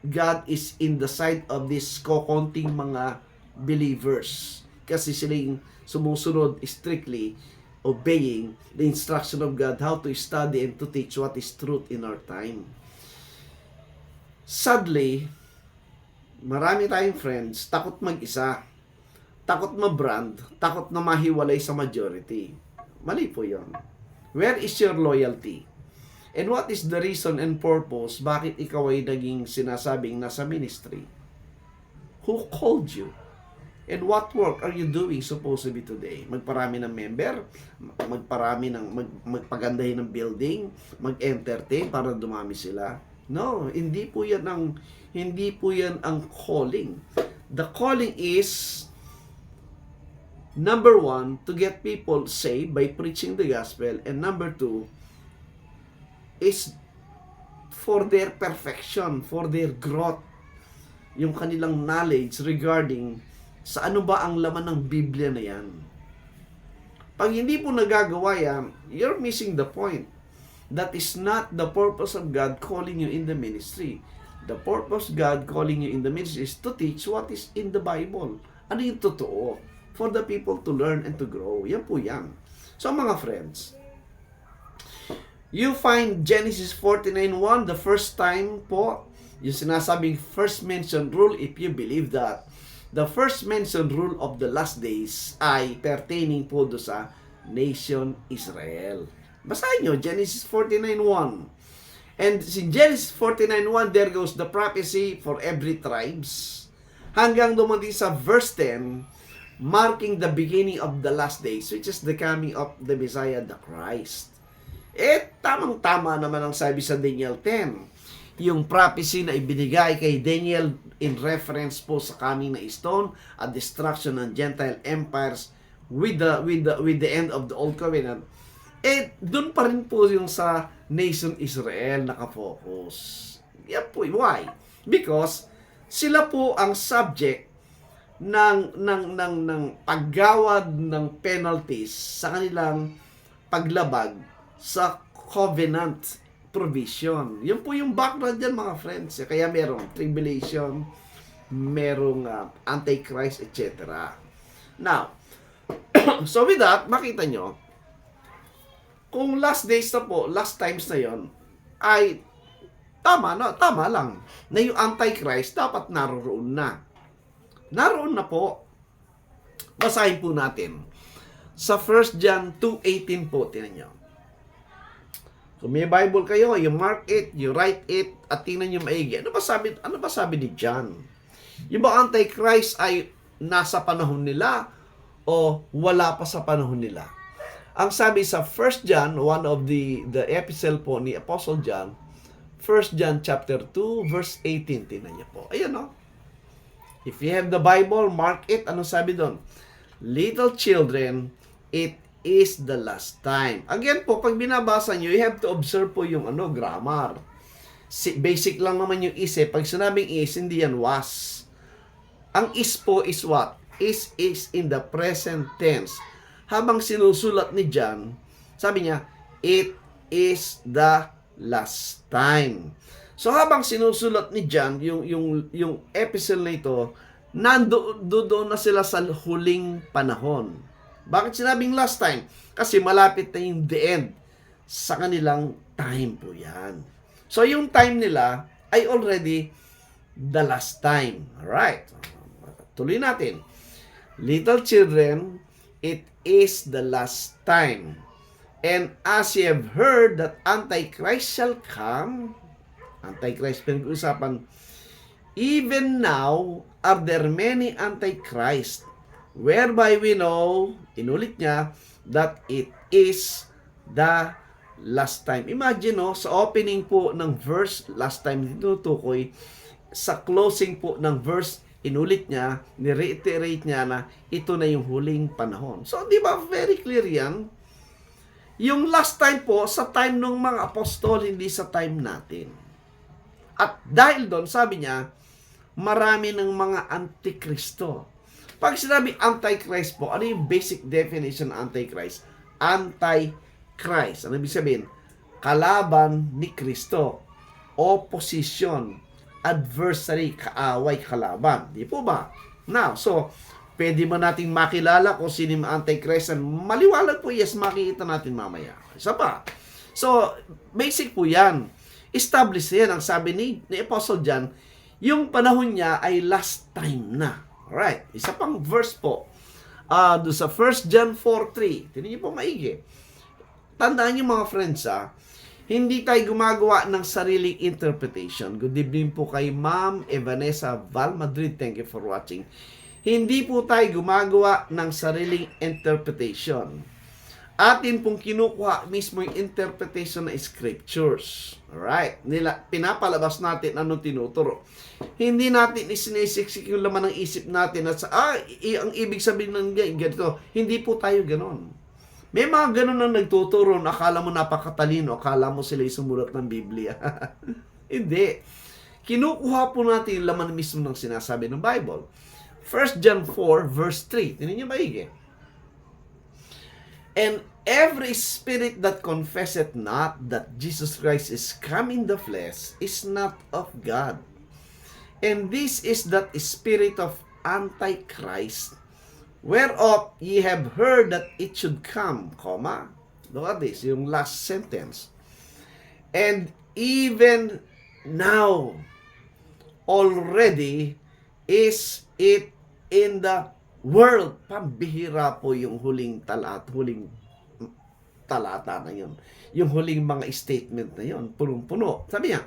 [SPEAKER 1] God is in the side of this kokonting mga believers kasi sila yung sumusunod strictly obeying the instruction of God how to study and to teach what is truth in our time. Sadly, marami tayong friends takot mag-isa, takot ma-brand, takot na mahiwalay sa majority. Mali po yun. Where is your loyalty? And what is the reason and purpose bakit ikaw ay naging sinasabing nasa ministry? Who called you? And what work are you doing supposedly today? Magparami ng member? Magpagandahin ng building? Mag-entertain para dumami sila? No, hindi po yan ang calling. The calling is number one, to get people saved by preaching the gospel, and number two is for their perfection, for their growth, yung kanilang knowledge regarding sa ano ba ang laman ng Biblia na yan. Pag hindi po nagagawa yan, you're missing the point. That is not the purpose of God calling you in the ministry. The purpose of God calling you in the ministry is to teach what is in the Bible. Ano yung totoo? For the people to learn and to grow. Yan po yan. So mga friends, you find Genesis 49:1, the first time po, yung sinasabing first mentioned rule, if you believe that, the first mentioned rule of the last days ay pertaining po do sa nation Israel. Basahin nyo, Genesis 49:1. And in Genesis 49:1, there goes the prophecy for every tribes. Hanggang dumating sa verse 10, marking the beginning of the last days, which is the coming of the Messiah, the Christ. Tamang-tama naman ang sabi sa Daniel 10. Yung prophecy na ibinigay kay Daniel in reference po sa coming na stone at destruction ng Gentile empires with the end of the Old Covenant. Doon pa rin po yung sa nation Israel nakafocus. Yan po. Why? Because sila po ang subject ng paggawad ng penalties sa kanilang paglabag sa covenant provision. Yun po yung background dyan mga friends. Kaya merong tribulation, merong antichrist, etc. Now, so with that, makita nyo, kung last days na po, last times na yon, ay tama lang na yung antichrist dapat naroon na. Naroon na po. Basahin po natin. Sa 1 John 2:18 po, tingnan nyo. Kung may Bible kayo, you mark it, you write it, at tingnan nyo maigi. Ano ba sabi ni John? Yung ba Antichrist ay nasa panahon nila o wala pa sa panahon nila? Ang sabi sa 1 John, one of the epistle po ni Apostle John, 1 John chapter 2, verse 18, tingnan nyo po. Ayan o. If you have the Bible, mark it. Ano sabi doon? Little children, it is the last time. Again po, pag binabasa nyo, you have to observe po yung grammar. Basic lang naman yung is eh. Pag sinabing is, hindi yan was. Ang is po is what? Is in the present tense. Habang sinusulat ni John, sabi niya, it is the last time. So habang sinusulat ni John yung epistle na ito, nandoon na sila sa huling panahon. Bakit sinabing last time? Kasi malapit na yung the end sa kanilang time po yan. So yung time nila ay already the last time. Alright. Tuloy natin. Little children, it is the last time. And as ye have heard that Antichrist shall come, Antichrist pinag-uusapan, even now are there many Antichrist, whereby we know, inulit niya, that it is the last time. Imagine, no, sa opening po ng verse, last time tinutukoy, sa closing po ng verse, inulit niya, ni-reiterate niya na ito na yung huling panahon. So, di ba, very clear yan? Yung last time po, sa time ng mga apostol, hindi sa time natin. At dahil doon, sabi niya, marami ng mga antikristo. Pag sinabi antichrist po, ano yung basic definition ng antichrist? Antichrist. Ano ibig sabihin? Kalaban ni Kristo. Opposition. Adversary. Kaaway, kalaban. Di po ba? Now, so, pwede mo nating makilala kung sino yung antichrist. Maliwalag po, yes, makikita natin mamaya. Isa pa. So, basic po yan. Established yan. Ang sabi ni Apostle John, yung panahon niya ay last time na. Alright, isa pang verse po. Do sa 1 John 4:3. Tingnan niyo po maigi. Tandaan niyo mga friends, hindi tayo gumagawa ng sariling interpretation. Good evening po kay Ma'am Evanessa Val Madrid. Thank you for watching. Hindi po tayo gumagawa ng sariling interpretation. Atin pong kinukuha mismo yung interpretation ng scriptures. Alright? Pinapalabas natin anong tinuturo. Hindi natin isinisiksik yung laman ng isip natin at ang ibig sabihin ng ganito. Hindi po tayo ganon. May mga ganon na nagtuturo na akala mo napakatalino, akala mo sila sumulat ng Biblia. Hindi. Kinukuha po natin yung laman mismo ng sinasabi ng Bible. 1 John 4 verse 3. Tingnan niyo maigi. And every spirit that confesseth not that Jesus Christ is come in the flesh is not of God. And this is that spirit of Antichrist, whereof ye have heard that it should come, comma. Look at this, yung last sentence. And even now, already is it in the world. Pambihira po yung huling talata na yun. Yung huling mga statement na yun, punong-puno. Sabi niya,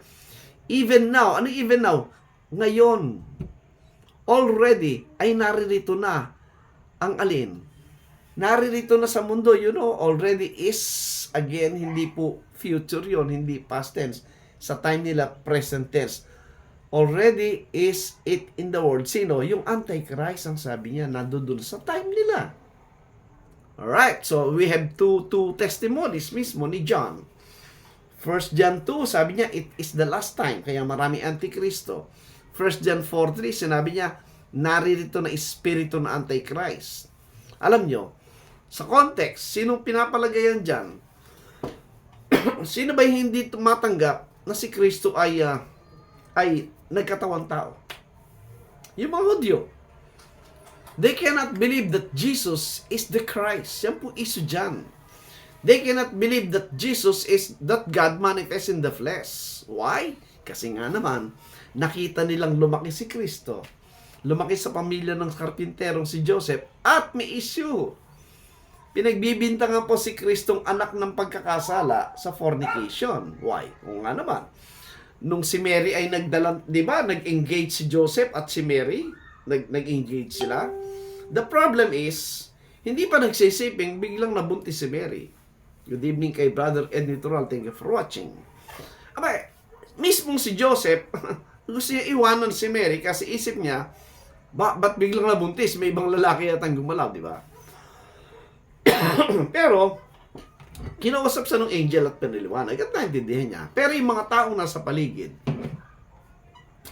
[SPEAKER 1] even now, ano even now? Ngayon, already, ay naririto na ang alin? Naririto na sa mundo, already is, again, hindi po future yon, hindi past tense. Sa time nila, present tense. Already is it in the world. Sino? Yung Antichrist, ang sabi niya, nandun sa time nila. Alright, so we have two testimonies mismo ni John. 1 John 2, sabi niya, it is the last time, kaya marami Antikristo. 1 John 4:3, sinabi niya, naririto na espiritu na Antichrist. Alam nyo, sa context, sinong pinapalagayan dyan? Sino ba hindi tumatanggap na si Kristo ay nagkatawang tao? Yung mga Hudyo. They cannot believe that Jesus is the Christ. Yan po iso dyan. They cannot believe that Jesus is that God manifest in the flesh. Why? Kasi nga naman, nakita nilang lumaki si Kristo. Lumaki sa pamilya ng karpinterong si Joseph at may issue. Pinagbibintangan po si Kristong anak ng pagkakasala sa fornication. Why? O nga naman. Nung si Mary ay nag-engage si Joseph at si Mary, nag-engage sila. The problem is, hindi pa nagsisiping, biglang nabuntis si Mary. Good evening kay Brother Ed Natural. Thank you for watching. Abay, mismong si Joseph, gusto niya iwanan si Mary kasi isip niya, ba't biglang nabuntis? May ibang lalaki yatang gumalaw, di ba? Pero, kinausap sa ng angel at piniliwanag at naintindihan niya. Pero yung mga taong nasa paligid,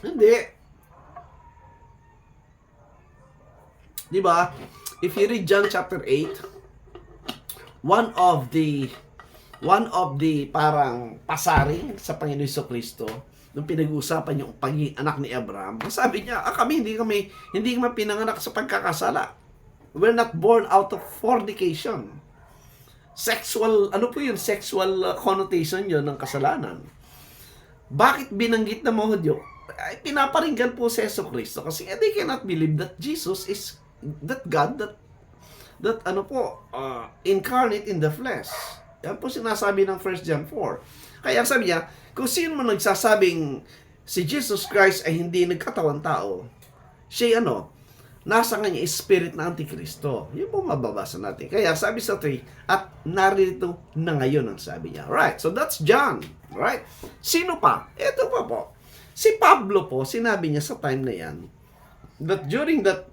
[SPEAKER 1] hindi. Di ba? If you read John chapter 8, one of the parang pasaring sa Panginoon Jesucristo, nung pinag-uusapan yung pagiging anak ni Abraham, sabi niya, kami hindi kami pinanganak sa pagkakasala. We're not born out of fornication. Sexual connotation yon ng kasalanan. Bakit binanggit na mga Hudyo? Ay, pinaparinggan po si Jesucristo kasi they cannot believe that Jesus is that God that incarnate in the flesh. Yan po sinasabi ng 1 John 4. Kaya sabi niya, kung sino man nagsasabing si Jesus Christ ay hindi nagkatawang tao, siya nasa kanya spirit na Antikristo. Yun po mababasa natin. Kaya sabi sa 3, at narito na ngayon ang sabi niya. Right, so that's John. Right? Sino pa? Ito pa po. Si Pablo po, sinabi niya sa time na yan, that during that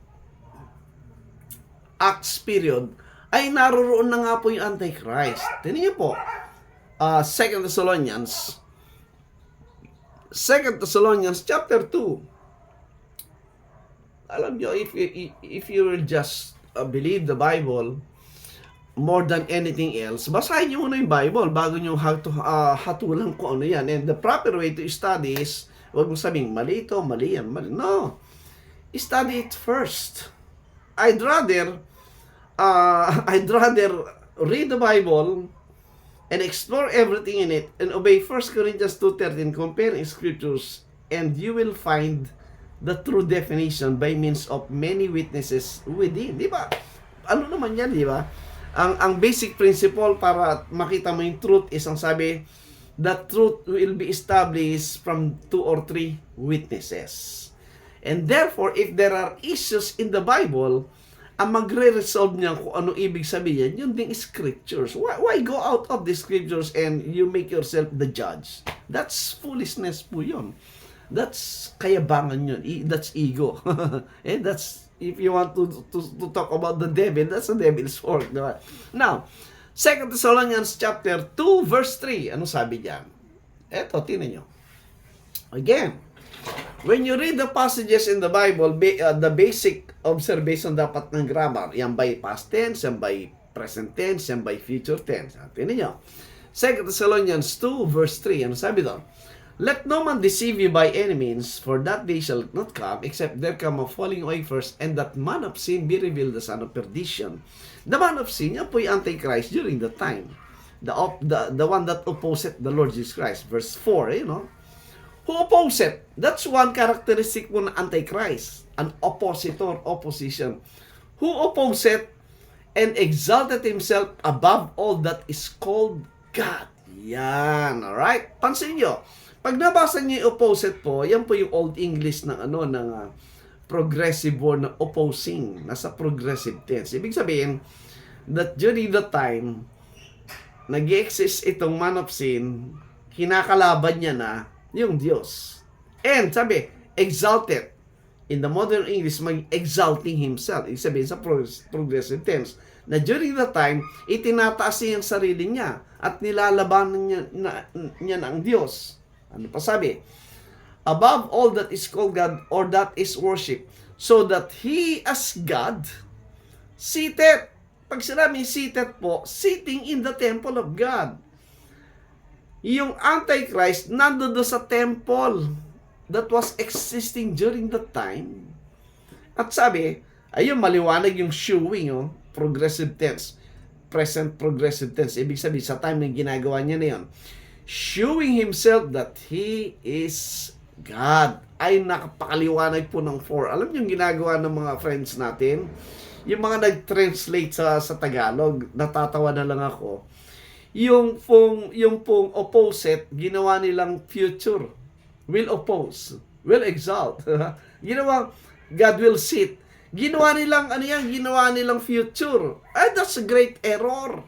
[SPEAKER 1] Acts period, ay naroroon na nga po yung Antichrist. Tingnan niyo po, 2 Thessalonians chapter 2. Alam niyo, if you will just believe the Bible more than anything else, basahin niyo muna yung Bible bago niyo hatulan kung ano yan. And the proper way to study is, huwag mo sabing, mali ito, mali yan, mali. No. Study it first. I'd rather read the Bible and explore everything in it and obey 1 Corinthians 2:13, comparing scriptures, and you will find the true definition by means of many witnesses within. Di ba? Ano naman yan, di ba? Ang basic principle para makita mo yung truth is, ang sabi, the truth will be established from 2 or 3 witnesses. And therefore, if there are issues in the Bible, ang magre-resolve niya kung ano ibig sabihin, yun ding scriptures. Why go out of the scriptures and you make yourself the judge? That's foolishness po yun. That's kayabangan yun. That's ego. And that's, if you want to talk about the devil, that's the devil's work. Diba? Now, 2 Thessalonians chapter 2, verse 3. Ano sabi diyan? Eto, tinan nyo. Again, when you read the passages in the Bible, the basic observation dapat ng grammar, yan by past tense, yan by present tense, yan by future tense. Tinan nyo. 2 Thessalonians 2, verse 3. Ano sabi doon? Let no man deceive you by any means, for that day shall not come, except there come a falling away first, and that man of sin be revealed, the son of perdition. The man of sin, yan po yung Antichrist during the time. The one that opposed the Lord Jesus Christ. Verse 4, you know. Who opposed? That's one characteristic po ng Antichrist. An oppositor, opposition. Who opposed and exalted himself above all that is called God. Yan, alright? Pansin nyo, pag nabasa niyo yung opposite po, yan po yung Old English ng progressive word na opposing, nasa progressive tense. Ibig sabihin, that during the time, nag-exist itong man of sin, kinakalaban niya na yung Diyos. And sabi, exalted. In the modern English, mag-exalting himself. Ibig sabihin sa progressive tense, na during the time, itinataas niya ang sarili niya at nilalabanan niya na ang Diyos. Ano pa sabi? Above all that is called God or that is worship, so that He as God, seated. Pag sinabi seated po, sitting in the temple of God. Yung Antichrist, nandun sa temple that was existing during that time. At sabi, ayun, maliwanag yung showing, progressive tense. Present progressive tense. Ibig sabihin, sa time na ginagawa niya na yun, showing himself that he is God. Ay nakapakaliwanag po ng 4. Alam niyo yung ginagawa ng mga friends natin? Yung mga nag-translate sa Tagalog, natatawa na lang ako. Yung pong opposite, ginawa nilang future. Will oppose. Will exalt. Ginawa, God will sit. Ginawa nilang, ginawa nilang future. Ay, that's a great error.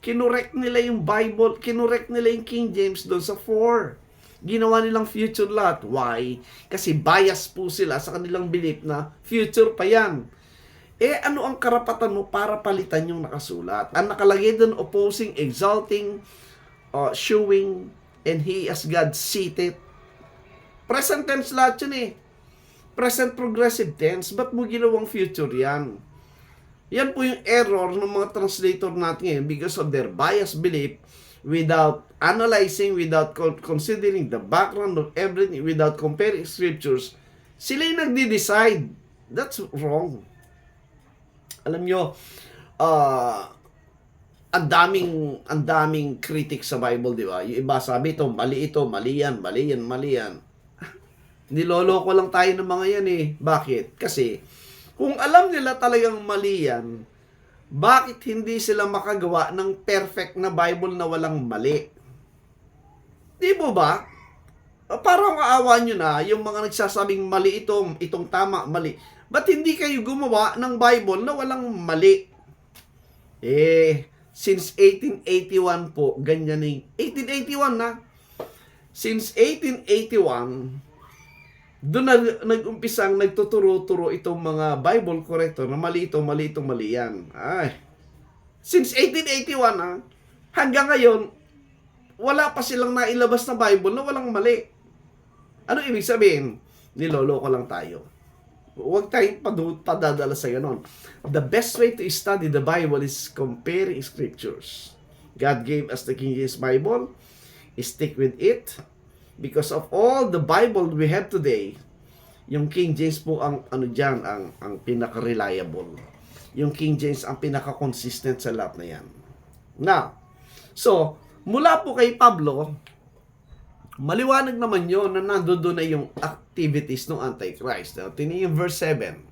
[SPEAKER 1] Kinurek nila yung Bible, kinurek nila yung King James doon sa 4. Ginawa nilang future lahat. Why? Kasi bias po sila sa kanilang belief na future pa yan. Ano ang karapatan mo para palitan yung nakasulat? Ang nakalagay doon, opposing, exalting, showing, and He as God seated. Present tense lahat yun Present progressive tense. Ba't mo ginawang future yan? Yan po yung error ng mga translator natin ngayon because of their biased belief, without analyzing, without considering the background of everything, without comparing scriptures. Sila yung nagde-decide. That's wrong. Alam nyo, ang daming critic sa Bible, di ba? Yung iba sabi ito, mali yan, mali yan. Niloloko lang tayo ng mga yan Bakit? Kasi, kung alam nila talagang mali yan, bakit hindi sila makagawa ng perfect na Bible na walang mali? Di mo ba? Parang aawa nyo na, yung mga nagsasabing mali itong tama, mali. Ba't hindi kayo gumawa ng Bible na walang mali? Since 1881 po, ganyan eh. 1881 na. Since 1881, doon nag-umpisang nagtuturo-turo itong mga Bible corrector na mali ito, mali ito, mali yan. Since 1881 hanggang ngayon, wala pa silang nailabas na Bible na walang mali. Ano ibig sabihin? Niloloko lang tayo. Huwag tayong padadala sa ganon. The best way to study the Bible is comparing scriptures. God gave us the King James Bible. Stick with it. Because of all the Bible we have today, yung King James po ang ang pinaka-reliable. Yung King James ang pinaka-consistent sa lahat na yan. Now, so, mula po kay Pablo, maliwanag naman yun na nandoon na yung activities ng Antichrist. Tingnan yung verse 7.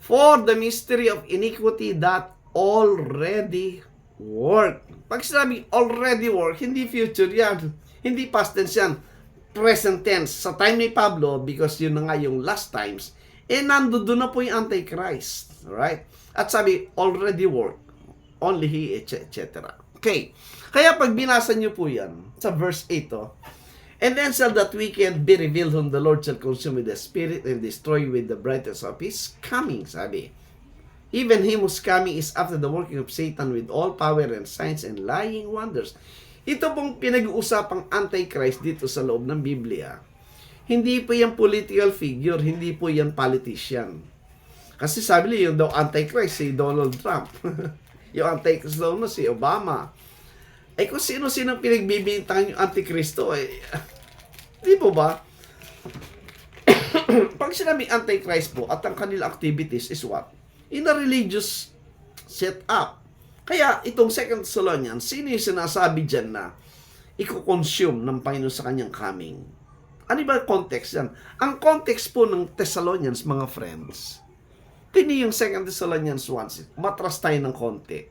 [SPEAKER 1] For the mystery of iniquity that already work. Pag sinabi already work, hindi future yan. Hindi past tense yan. Present tense. Sa time ni Pablo, because yun na nga yung last times, nandoon na po yung Antichrist. Alright? At sabi, already work. Only he, etc. Okay. Kaya pag binasa nyo po yan, sa verse 8, and then shall that wicked be revealed whom the Lord shall consume with the Spirit and destroy with the brightness of his coming, sabi. Even him whose coming is after the working of Satan with all power and signs and lying wonders. Ito pong pinag-uusapang Antichrist dito sa loob ng Biblia. Hindi po yan political figure, hindi po yan politician. Kasi sabi niyo, yung daw Antichrist, si Donald Trump. Yung Antichrist daw si Obama. Kung sino-sino pinagbibintang yung Antikristo, di po ba? Pag sinabing Antichrist po at ang kanilang activities is what? In a religious setup. Kaya itong 2 Thessalonians, sino yung sinasabi dyan na i-consume ng Panginoon sa kanyang coming? Ano ba context yan? Ang context po ng Thessalonians, mga friends, tini yung 2 Thessalonians 1, matras tayo ng konti.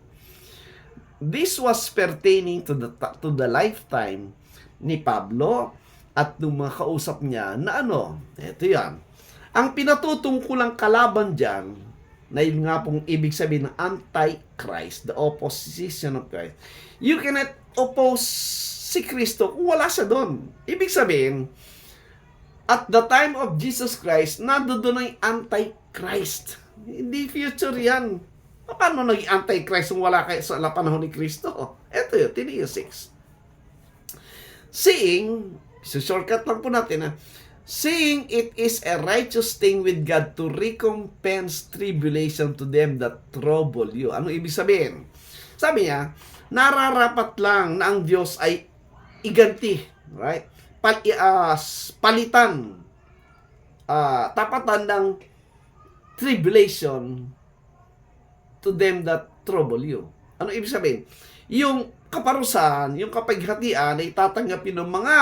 [SPEAKER 1] This was pertaining to the lifetime ni Pablo at nung mga kausap niya na ito yan. Ang pinatutungkulang kalaban dyan, na yun nga pong ibig sabihin ng Antichrist, the opposition of Christ. You cannot oppose si Kristo kung wala siya doon. Ibig sabihin, at the time of Jesus Christ, nandoon na yung Antichrist. Hindi future yan. Paano naging Antichrist kung wala kayo sa panahon ni Kristo? Ito yun, tiniyo 6. Seeing, shortcut lang po natin seeing it is a righteous thing with God to recompense tribulation to them that trouble you. Ano ibig sabihin? Sabi niya, nararapat lang na ang Diyos ay iganti, right? Palitan, tapatan ng tribulation to them that trouble you. Ano ibig sabihin? Yung kaparusahan, yung kapaghatian ay tatanggapin ng mga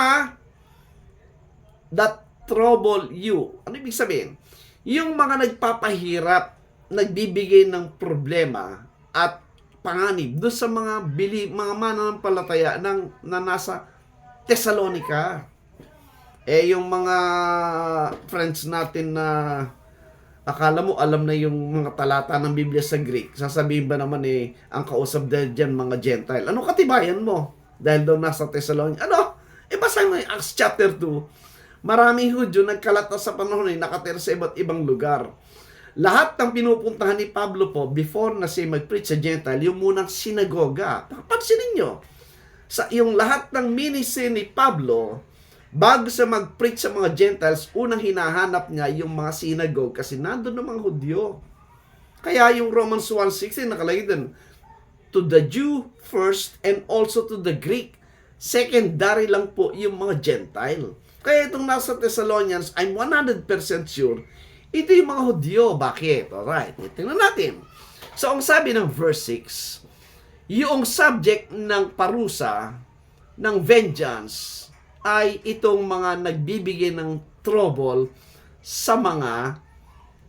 [SPEAKER 1] that trouble you. Ano ibig sabihin? Yung mga nagpapahirap, nagbibigay ng problema at panganib doon sa mga mga mananampalataya na nasa Thessalonica. Yung mga friends natin na akala mo alam na yung mga talata ng Biblia sa Greek, sasabihin ba naman ang kausap dyan mga Gentile? Ano katibayan mo? Dahil daw nasa Thessalonica. Basahin mo yung Acts chapter 2. Maraming Hudyo nagkalat sa panahon nakatira sa iba't ibang lugar. Lahat ng pinupuntahan ni Pablo po before na siya mag-preach sa Gentile, yung munang sinagoga. Pansinin nyo, yung lahat ng ministry ni Pablo, bago sa mag-preach sa mga Gentiles, unang hinahanap niya yung mga synagogue kasi nandun ng mga Hudyo. Kaya yung Romans 1:16 nakalagay dun, to the Jew first and also to the Greek. Secondary lang po yung mga Gentile. Kaya itong nasa Thessalonians, I'm 100% sure, ito yung mga Hudyo. Bakit? Alright, tingnan natin. So, ang sabi ng verse 6, yung subject ng parusa, ng vengeance, ay itong mga nagbibigay ng trouble sa mga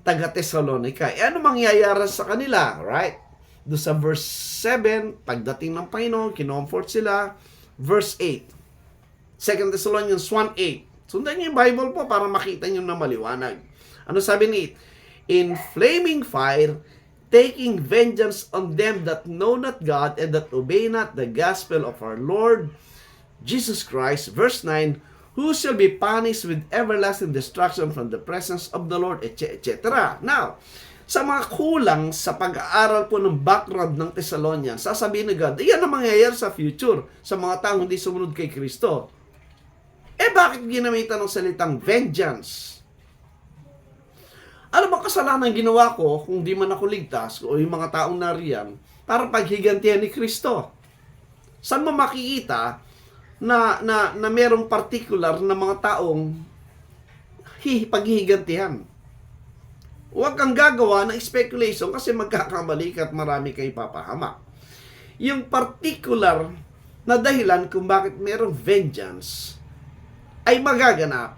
[SPEAKER 1] taga-Thessalonica. Ano mangyayari sa kanila? Right? Doon sa verse 7, pagdating ng Panginoon, kinomfort sila. Verse 8, 2 Thessalonians 1:8. Sundan niyo yung Bible po para makita niyo na maliwanag. Ano sabi ni 8? In flaming fire, taking vengeance on them that know not God and that obey not the gospel of our Lord Jesus Christ. Verse 9, who shall be punished with everlasting destruction from the presence of the Lord, etc. Now, sa mga kulang sa pag-aaral po ng background ng Thessalonians, sasabihin ni God, iyan ang mangyayari sa future sa mga taong hindi sumunod kay Kristo. Bakit ginamitan ng salitang vengeance? Ano ba kasalanan ginawa ko kung di man ako ligtas o yung mga taong nariyan para paghigantihan ni Kristo? Saan mo makikita na merong particular na mga taong paghihigantihan? Huwag kang gagawa ng speculation kasi magkakamali ka at marami kang ipapahamak. Yung particular na dahilan kung bakit merong vengeance ay magaganap,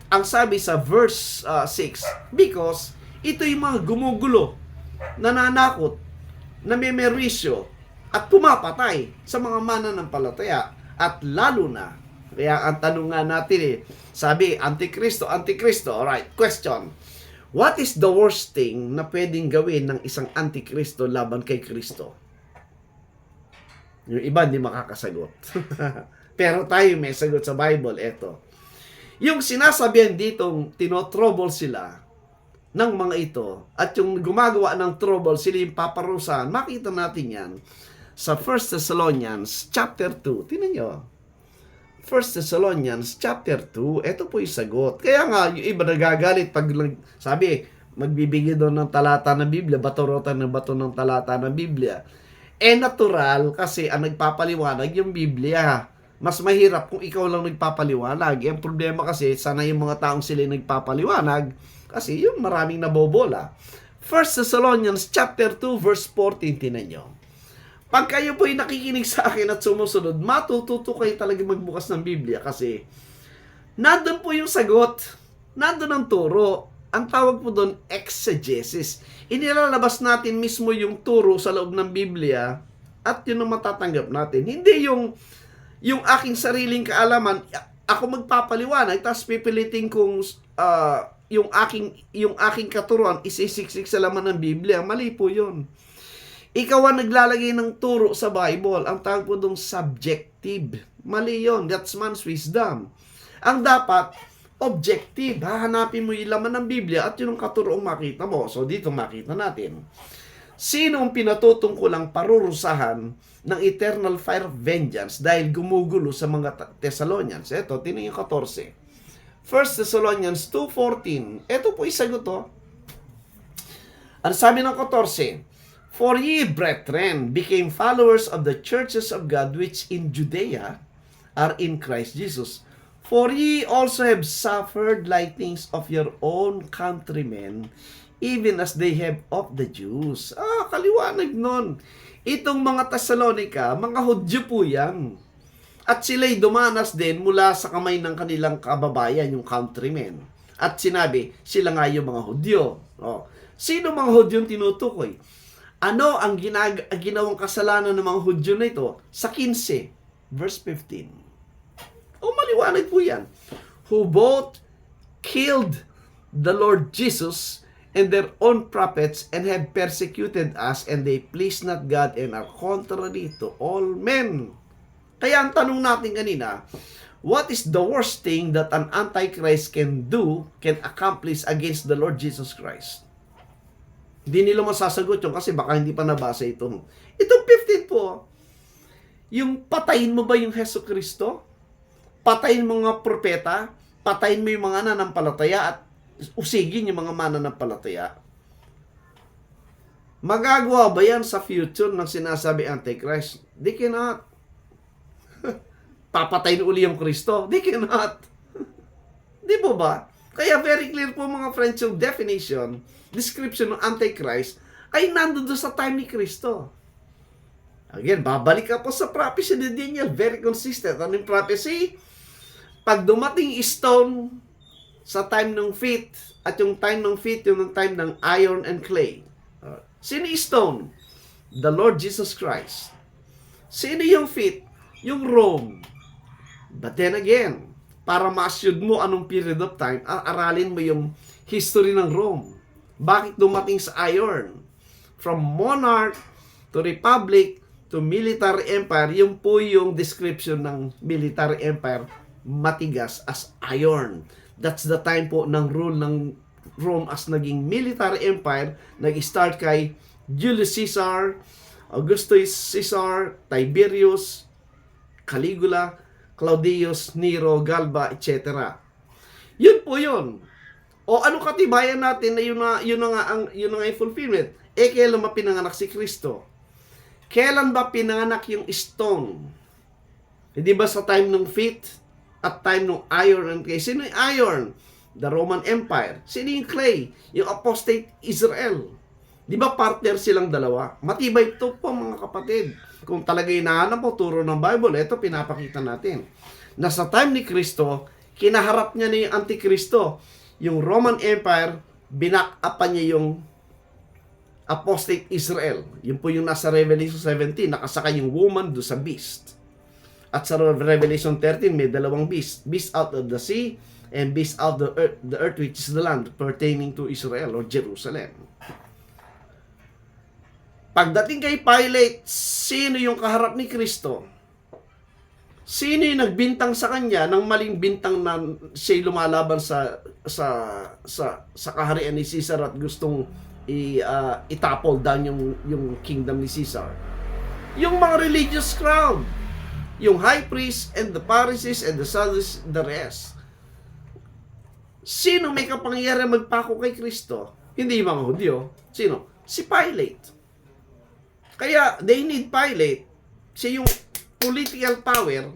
[SPEAKER 1] ang sabi sa verse 6, because ito yung mga gumugulo, nananakot, namimerisyo, at pumapatay sa mga mananampalataya. At lalo na, kaya ang tanong nga natin sabi, Antikristo, alright, question. What is the worst thing na pwedeng gawin ng isang Antikristo laban kay Kristo? Yung iba hindi makakasagot. Pero tayo may sagot sa Bible, eto. Yung sinasabihan ditong tinotrouble sila ng mga ito, at yung gumagawa ng trouble, sila yung paparusahan, makita natin yan sa 1 Thessalonians chapter 2. Tingnan nyo. 1 Thessalonians chapter 2, ito po yung sagot. Kaya nga, yung iba nagagalit pag sabi, magbibigay doon ng talata ng Biblia, baturotan ng bato ng talata ng Biblia. Natural kasi ang nagpapaliwanag yung Biblia. Mas mahirap kung ikaw lang nagpapaliwanag. Ang problema kasi, sana yung mga taong sila nagpapaliwanag kasi yung maraming nabobola. 1 Thessalonians chapter 2, verse 14, tinan nyo. Pag kayo po'y nakikinig sa akin at sumusunod, matututo kayo talaga magbukas ng Biblia kasi nandun po yung sagot, nandun ang turo. Ang tawag po doon, exegesis. Inilalabas natin mismo yung turo sa loob ng Biblia at yun ang matatanggap natin. Hindi yung aking sariling kaalaman, ako magpapaliwanag, tapos pipilitin kong yung aking katuruan isisiksik sa laman ng Biblia. Mali po yun. Ikaw ang naglalagay ng turo sa Bible. Ang tawag po doon subjective. Mali yun. That's man's wisdom. Ang dapat, objective. Hahanapin mo yung laman ng Biblia at yun ang katuroong makita mo. So, dito makita natin. Sino ang pinatutungkulang parurusahan ng eternal fire of vengeance dahil gumugulo sa mga Thessalonians? Ito, tinan yung 14. 1 Thessalonians 2:14. Ito po isagot to. Ang sabi ng 14, for ye, brethren, became followers of the churches of God which in Judea are in Christ Jesus. For ye also have suffered like things of your own countrymen, even as they have of the Jews. Kaliwanag nun. Itong mga Thessalonica, mga Hudyo po yan. At sila'y dumanas din mula sa kamay ng kanilang kababayan, yung countrymen. At sinabi, sila nga yung mga Hudyo. Sino mga Hudyo tinutukoy? Ano ang ginawang kasalanan ng mga Hudyo na ito? Sa 15, verse 15. Maliwanag po yan. Who both killed the Lord Jesus and their own prophets and have persecuted us, and they please not God and are contrary to all men. Kaya ang tanong natin kanina, what is the worst thing that an Antichrist can accomplish against the Lord Jesus Christ? Hindi nila masasagot yun kasi baka hindi pa nabasa ito. Itong 15 po, yung patayin mo ba yung Hesus Kristo? Patayin mo mga propeta? Patayin mo yung mga mananampalataya at usigin yung mga mananampalataya? Magagawa ba yan sa future ng sinasabi Antichrist? They cannot. Papatayin uli yung Kristo? They cannot. Di po ba? Kaya very clear po mga friends yung description ng Antichrist ay nandun sa time ni Kristo. Again, babalik ka po sa prophecy ni Daniel. Very consistent. Ano yung prophecy? Pag dumating stone sa time ng feet, at yung time ng feet, yung time ng iron and clay. Sino yung stone? The Lord Jesus Christ. Sino yung feet? Yung Rome. But then again, para ma-assume mo anong period of time, aralin mo yung history ng Rome. Bakit dumating sa iron? From monarch to republic to military empire, yun po yung description ng military empire, matigas as iron. That's the time po ng rule ng Rome as naging military empire. Nag-start kay Julius Caesar, Augustus Caesar, Tiberius, Caligula, Claudius, Nero, Galba, etc. Yun po yun. O ano katibayan natin na yun na nga yung fulfillment? Kailan ba pinanganak si Kristo? Kailan ba pinanganak yung stone? Hindi ba sa time ng faith at time ng iron and clay? Sino yung iron? The Roman Empire. Sino yung clay? Yung apostate Israel. Di ba partner silang dalawa? Matibay ito po mga kapatid. Kung talaga hinahanap mo turo ng Bible, ito pinapakita natin. Na sa time ni Kristo, kinaharap niya na yung Antikristo. Yung Roman Empire, binak-upan niya yung apostate Israel. Yun po yung nasa Revelation 17, nakasakay yung woman do sa beast. At sa Revelation 13, may dalawang beast. Beast out of the sea and beast out of the earth which is the land pertaining to Israel or Jerusalem. Pagdating kay Pilate, sino yung kaharap ni Kristo? Sino yung nagbintang sa kanya ng maling bintang na siya lumalaban sa kaharian ni Caesar at gustong itapol down yung kingdom ni Caesar? Yung mga religious crowd, yung high priest and the Pharisees and the Sadducees, the rest. Sino may kapangyarihan magpako kay Kristo? Hindi yung mga Hudyo. Sino? Si Pilate. Kaya they need Pilate. Siya yung political power.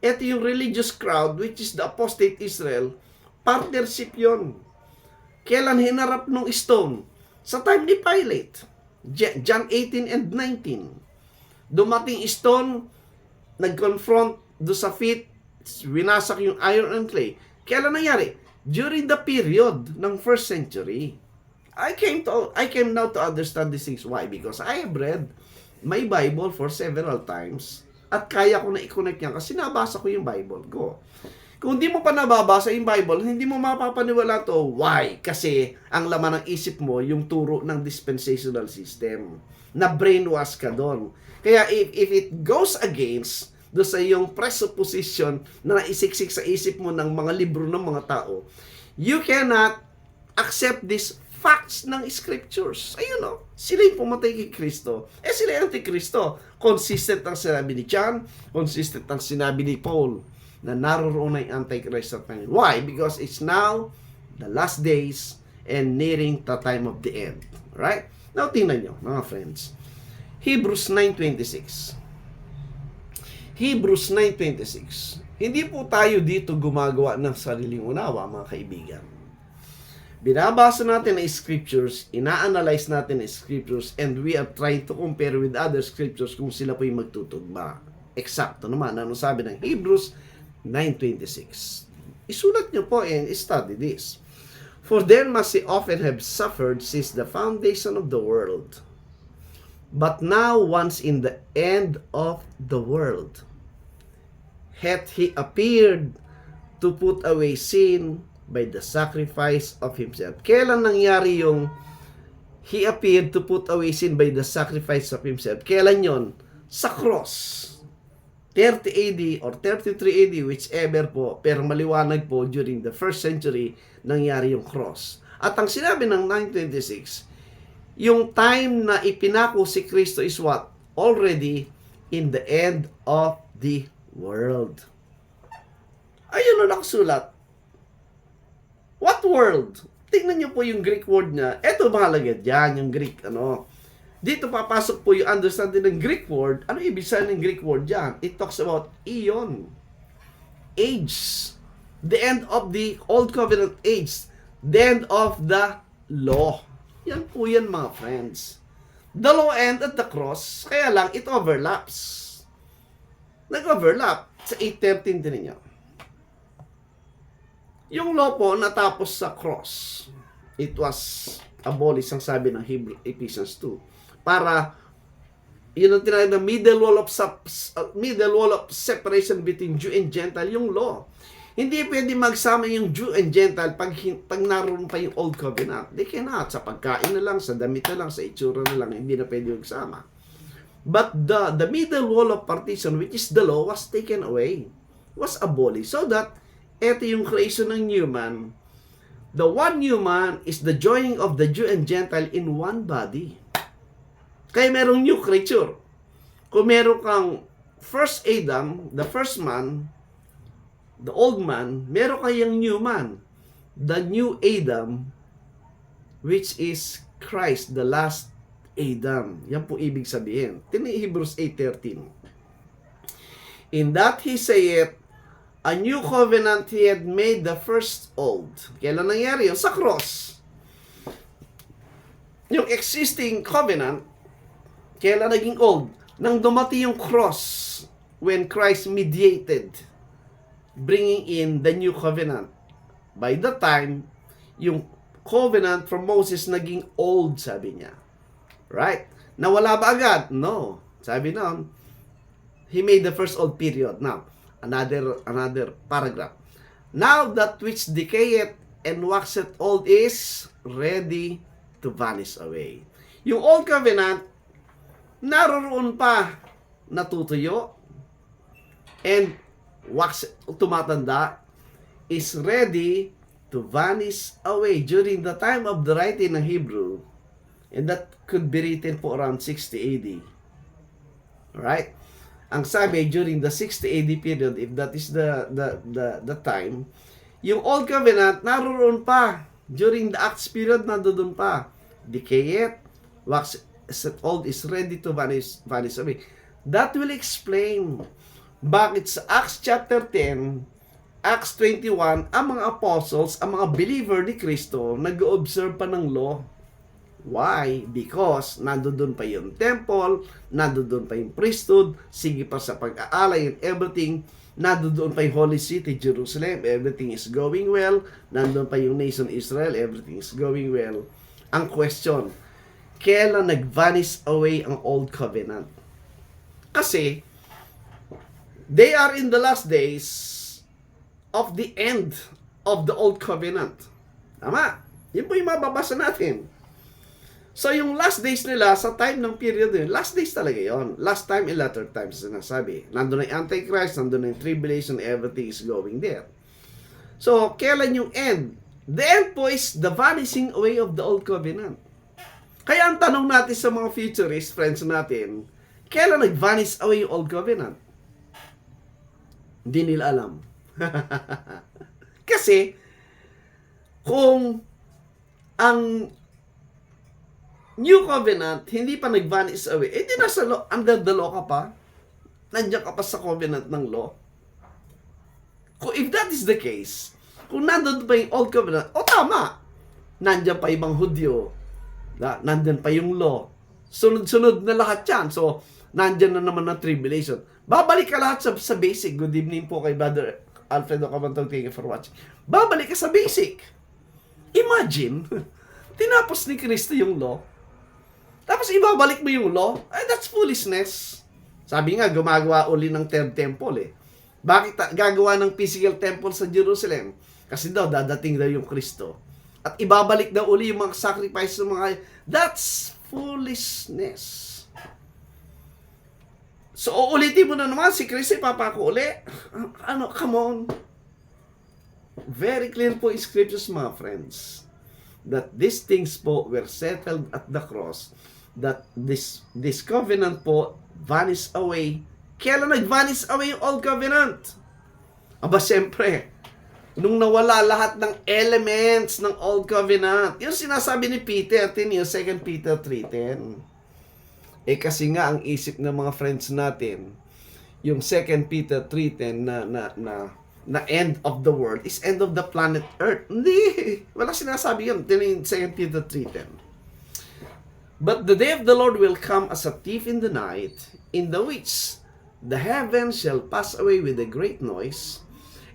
[SPEAKER 1] Ito yung religious crowd, which is the apostate Israel. Partnership yon. Kailan hinarap nung stone? Sa time ni Pilate. John 18 and 19. Dumating stone, nag-confront do sa feet, winasak yung iron and clay. Kailan nangyari? During the period ng first century. I came now to understand these things. Why? Because I have read my Bible for several times at kaya ko na i-connect yan kasi nabasa ko yung Bible ko. Kung hindi mo pa nababasa yung Bible, hindi mo mapapaniwala to. Why? Kasi ang laman ng isip mo, yung turo ng dispensational system. Na brainwash ka doon. Kaya if it goes against do sa iyong presupposition na naisiksik sa isip mo ng mga libro ng mga tao, you cannot accept these facts ng scriptures. Ayun o, sila yung pumatay kay Kristo. Sila yung antikristo. Consistent ang sinabi ni John, consistent ang sinabi ni Paul, na naroon na yung antichrist at time. Why? Because it's now the last days and nearing the time of the end. Right? Now, tingnan nyo, mga friends. Hebrews 9:26. Hebrews 9:26. Hindi po tayo dito gumagawa ng sariling unawa, mga kaibigan. Binabasa natin ang scriptures, ina-analyze natin ang scriptures, and we are trying to compare with other scriptures kung sila po yung magtutugma. Eksakto naman, ano sabi ng Hebrews 9:26. Isulat nyo po and study this. For there must he often have suffered since the foundation of the world. But now once in the end of the world, hath he appeared to put away sin by the sacrifice of himself. Kailan nangyari yung he appeared to put away sin by the sacrifice of himself? Kailan yon? Sa cross. 30 AD or 33 AD, whichever po, pero maliwanag po during the first century nangyari yung cross. At ang sinabi ng 9:26, yung time na ipinako si Kristo is what? Already in the end of the world. Ayun na nakasulat. What world? Tingnan niyo po yung Greek word niya. Ito mahalaga dyan, yung Greek, Dito papasok po yung understanding ng Greek word. Ano ibig sabihin ng Greek word dyan? It talks about eon. Age. The end of the Old Covenant age. The end of the law. Yan po yan, mga friends. The law end at the cross, kaya lang it overlaps. Nag-overlap sa 8:13 din niyo. Yung law po natapos sa cross. It was abolished, ang sabi ng Ephesians 2. Para yun ang tinatawag na middle wall of separation between Jew and Gentile, yung law. Hindi pwede magsama yung Jew and Gentile pag naroon pa yung Old Covenant. They cannot. Sa pagkain na lang, sa damit na lang, sa itsura na lang, hindi na pwede magsama. But the middle wall of partition, which is the law, was taken away, was abolished. So that, ito yung creation ng new man. The one new man is the joining of the Jew and Gentile in one body. Kaya merong new creature. Kung meron kang first Adam, the first man, the old man, meron kayang new man, the new Adam, which is Christ, the last Adam. Yan po ibig sabihin. Hebrews 8:13. In that he saith, a new covenant he had made the first old. Kailan nangyari yun? Sa cross. Yung existing covenant, kailan naging old? Nang dumating yung cross, when Christ mediated, bringing in the new covenant. By the time, yung covenant from Moses naging old, sabi niya. Right? Nawala ba agad? No. Sabi noon, he made the first old period. Now, another paragraph. Now that which decayeth and waxeth old is ready to vanish away. Yung old covenant, naroon pa, natutuyo, and tumatanda, is ready to vanish away during the time of the writing ng Hebrew. And that could be written po around 60 AD. Alright? Ang sabi, during the 60 AD period, if that is the time, yung Old Covenant, naroon pa. During the Acts period, nandoon pa. Decayeth, wax old is ready to vanish away. That will explain bakit sa Acts chapter 10, Acts 21, ang mga apostles, ang mga believer ni Kristo, nag-observe pa ng law. Why? Because nandoon pa yung temple, nandoon pa yung priesthood, sige pa sa pag-aalay and everything, nandoon pa yung holy city, Jerusalem, everything is going well, nandoon pa yung nation Israel, everything is going well. Ang question, kailan nag-vanish away ang Old Covenant? Kasi, they are in the last days of the end of the Old Covenant. Tama? Yun po yung mababasa natin. So, yung last days nila, sa time ng period yun, last days talaga yon. Last time and latter times, sinasabi. Nandun na yung Antichrist, nandun na yung tribulation, everything is going there. So, kailan yung end? The end po is the vanishing away of the Old Covenant. Kaya ang tanong natin sa mga futurist friends natin, kailan nag-vanish away yung Old Covenant? Hindi nila alam. Kasi, kung ang New Covenant, hindi pa nag-vanish away. Eh, di nasa law, under the law ka pa. Nandiyan ka pa sa covenant ng law. Kung if that is the case, kung nandun pa yung Old Covenant, tama. Nandiyan pa ibang Hudyo. Nandiyan pa yung law. Sunod-sunod na lahat yan. So, nandiyan na naman ang tribulation. Babalik ka lahat sa basic. Good evening po kay Brother Alfredo Camantong. Thank you for watching. Babalik ka sa basic. Imagine, tinapos ni Kristo yung law. Tapos ibabalik mo yung law? That's foolishness. Sabi nga, gumagawa uli ng third temple eh. Bakit gagawa ng physical temple sa Jerusalem? Kasi daw, dadating daw yung Kristo. At ibabalik daw uli yung mga sacrifice ng mga... That's foolishness. So, uulitin mo na naman, si Kristo ipapako uli. Come on. Very clear po in scriptures, mga friends, that these things po were settled at the cross, that this covenant po vanished away. Kailan nag-vanish away yung Old Covenant? Aba, siyempre, nung nawala lahat ng elements ng Old Covenant. Yung sinasabi ni Peter, yung 2 Peter 3:10. Kasi nga, ang isip ng mga friends natin, yung 2 Peter 3:10 na end of the world is end of the planet Earth. Hindi. Wala sinasabi yun. Yung 2 Peter 3:10. But the day of the Lord will come as a thief in the night, in the which the heavens shall pass away with a great noise,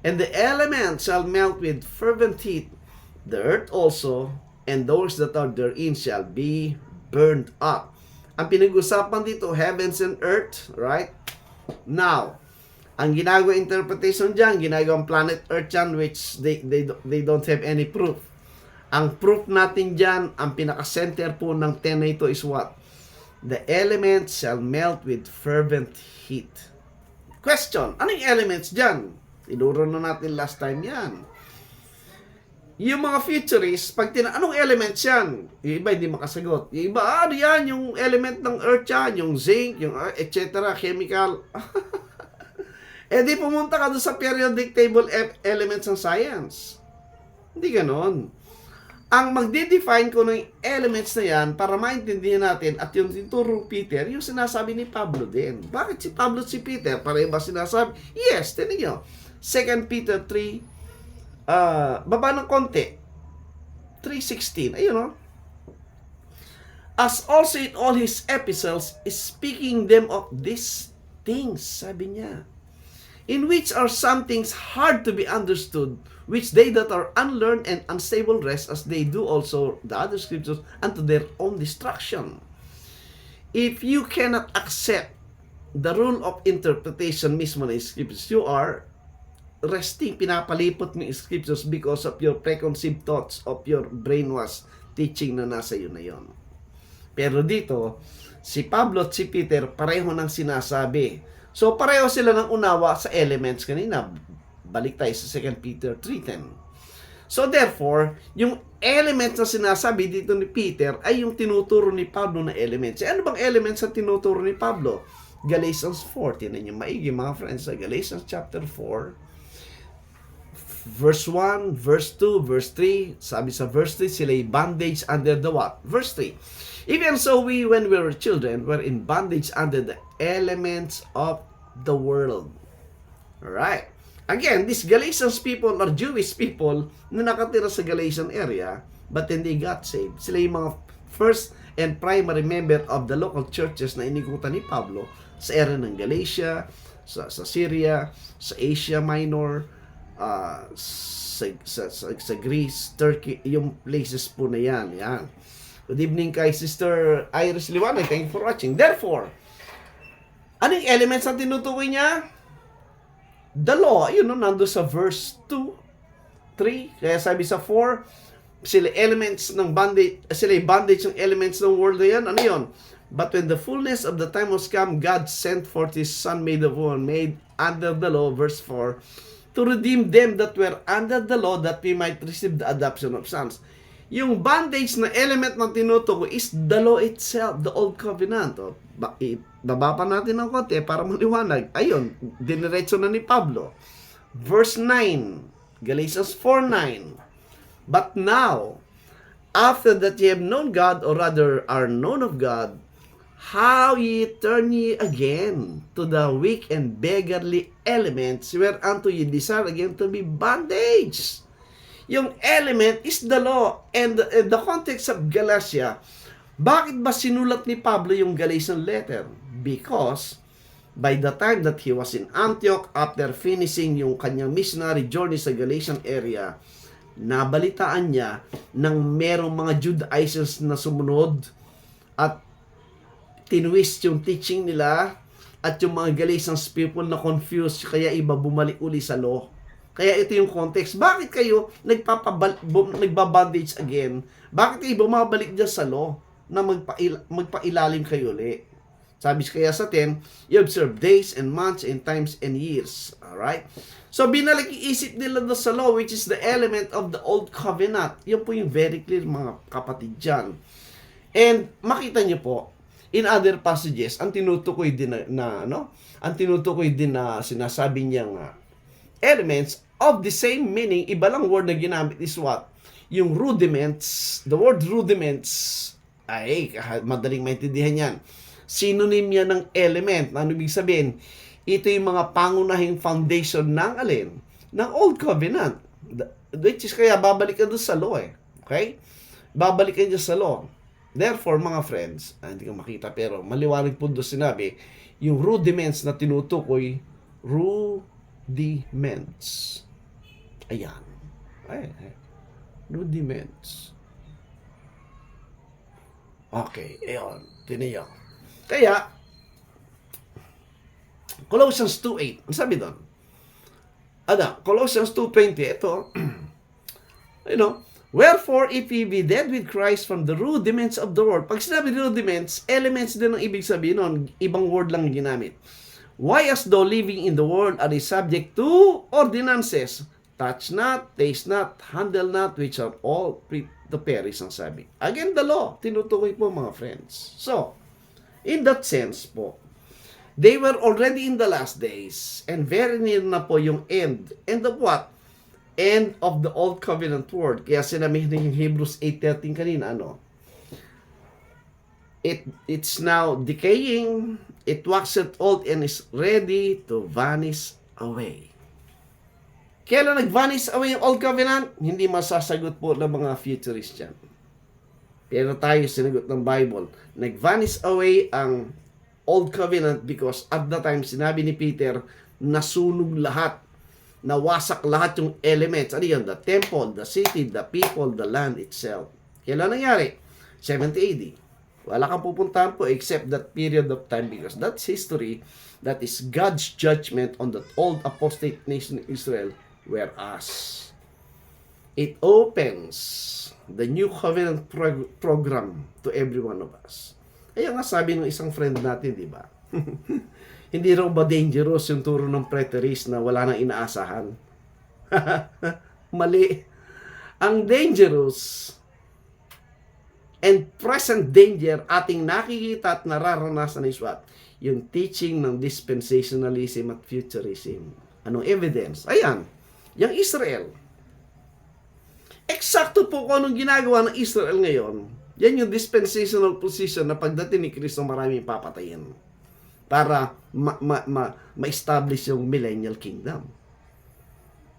[SPEAKER 1] and the elements shall melt with fervent heat. The earth also, and those that are therein shall be burned up. Ang pinag-usapan dito, heavens and earth, right? Now, Ang ginagawa interpretation dyan, ginagawang planet Earth dyan, which they don't have any proof. Ang proof natin dyan, ang pinaka-center po ng 10 na ito is what? The elements shall melt with fervent heat. Question, anong elements dyan? Tinuro na natin last time yan. Yung mga futurists, pag anong elements yan? Yung iba hindi makasagot. Yung iba, ano yan? Yung element ng Earth yan, yung zinc, yung etc. chemical. Di pumunta ka doon sa periodic table elements ng science. Hindi ganon. Ang magde-define ko ng elements na yan para maintindihan natin at yung tinuro Peter, yung sinasabi ni Pablo din. Bakit si Pablo at si Peter? Pareho ba sinasabi? Yes, tinan nyo. 2 Peter 3, baba ng konti. 3:16. Ayun o. As also in all his epistles, speaking them of these things, sabi niya, in which are some things hard to be understood, which they that are unlearned and unstable rest, as they do also the other scriptures, unto their own destruction. If you cannot accept the rule of interpretation mismo ng scriptures, you are resting, pinapalipot ng scriptures because of your preconceived thoughts of your brainwash teaching na nasa iyo na yon. Pero dito, si Pablo at si Peter pareho nang sinasabi. So pareho sila ng unawa sa elements kanina. Balik tayo sa 2 Peter 3:10. So therefore, yung elements na sinasabi dito ni Peter ay yung tinuturo ni Pablo na elements. Ano bang elements na tinuturo ni Pablo? Galatians 4. Tinan nyo maigi mga friends sa Galatians chapter 4. Verse 1, verse 2, verse 3. Sabi sa verse 3, sila'y bondage under the what? Verse 3. Even so we, when we were children, were in bondage under the elements of the world. Alright. Again, these Galatians people are Jewish people na nakatira sa Galatian area, but then they got saved. Sila yung mga first and primary member of the local churches na inikutan ni Pablo sa area ng Galatia, sa Syria, sa Asia Minor, sa Greece, Turkey, yung places po na yan. Yan. Good evening kay Sister Iris Liwanag. Thank you for watching. Therefore, anong elements ang tinutukoy niya? The law, yun no, nando sa verse 2, 3, kaya sabi sa 4, sila elements ng bondage, sila bondage ng elements ng world na yan, ano yun? But when the fullness of the time was come, God sent forth His Son made of woman, made under the law, verse 4, to redeem them that were under the law, that we might receive the adoption of sons. Yung bondage na element na tinutukoy is the law itself, the old covenant. O, baba pa natin ng konti para maliwanag. Ayun, diniretso na ni Pablo. Verse 9, Galatians 4:9. But now, after that ye have known God, or rather are known of God, how ye turn ye again to the weak and beggarly elements, whereunto ye desire again to be bondage. Yung element is the law. And the context of Galatia, bakit ba sinulat ni Pablo yung Galatian letter? Because by the time that he was in Antioch, after finishing yung kanyang missionary journey sa Galatian area, nabalitaan niya ng merong mga Judaizers na sumunod at tinwist yung teaching nila, at yung mga Galatian people na confused, kaya iba bumalik uli sa law. Kaya ito yung context. Bakit kayo nagbabondage again? Bakit kayo bumabalik dyan sa law na magpailalim kayo ulit? Sabi kaya sa 10, you observe days and months and times and years. Alright? So, binalik iisip nila doon sa law, which is the element of the old covenant. Yan po yung very clear, mga kapatid dyan. And makita nyo po, in other passages, ang tinutukoy din na sinasabi niyang elements of the same meaning, iba lang word na ginamit is what? Yung rudiments, the word rudiments, ay, madaling maintindihan yan. Synonym yan ng element. Ano ibig sabihin? Ito yung mga pangunahing foundation ng alin? Ng Old Covenant. Which is kaya babalik ka doon sa law eh. Okay? Babalik ka dyan sa law. Therefore, mga friends, hindi ko makita pero maliwanag po doon sinabi, yung rudiments na tinutukoy, rudiments. Ayan. Rudiments. Okay, ayan. Tiniyak. Kaya, Colossians 2:8. Ang sabi doon? Colossians 2:20. Ito, wherefore, if ye be dead with Christ from the rudiments of the world. Pag sinabi rudiments, elements din ang ibig sabihin nun. Ibang word lang ginamit. Why as though living in the world are they subject to ordinances? Touch not, taste not, handle not, which are all to perish, ang sabi. Again, the law. Tinutukoy po mga friends. So, in that sense po, they were already in the last days and very near na po yung end. End of what? End of the old covenant world. Kaya sinabi yung Hebrews 8:13 kanina, it's now decaying, it waxeth old and is ready to vanish away. Kailan nag-vanish away yung old covenant? Hindi masasagot po ng mga futurists dyan. Pero tayo sinagot ng Bible, nag-vanish away ang old covenant because at the time sinabi ni Peter, nasunog lahat, nawasak lahat yung elements. Ano yun? The temple, the city, the people, the land itself. Kailan nangyari? 70 AD. Wala kang pupuntahan po except that period of time because that's history. That is God's judgment on the old apostate nation of Israel, whereas it opens the new covenant program to every one of us. Kaya nga sabi ng isang friend natin, di ba? Hindi raw ba dangerous yung turo ng preterist na wala nang inaasahan? Mali. Ang dangerous and present danger ating nakikita at nararanasan is what? Yung teaching ng dispensationalism at futurism. Anong evidence? Ayan, yung Israel. Eksakto po kung anong ginagawa ng Israel ngayon. Yan yung dispensational position na pagdating ni Kristo maraming papatayin para ma-establish yung millennial kingdom.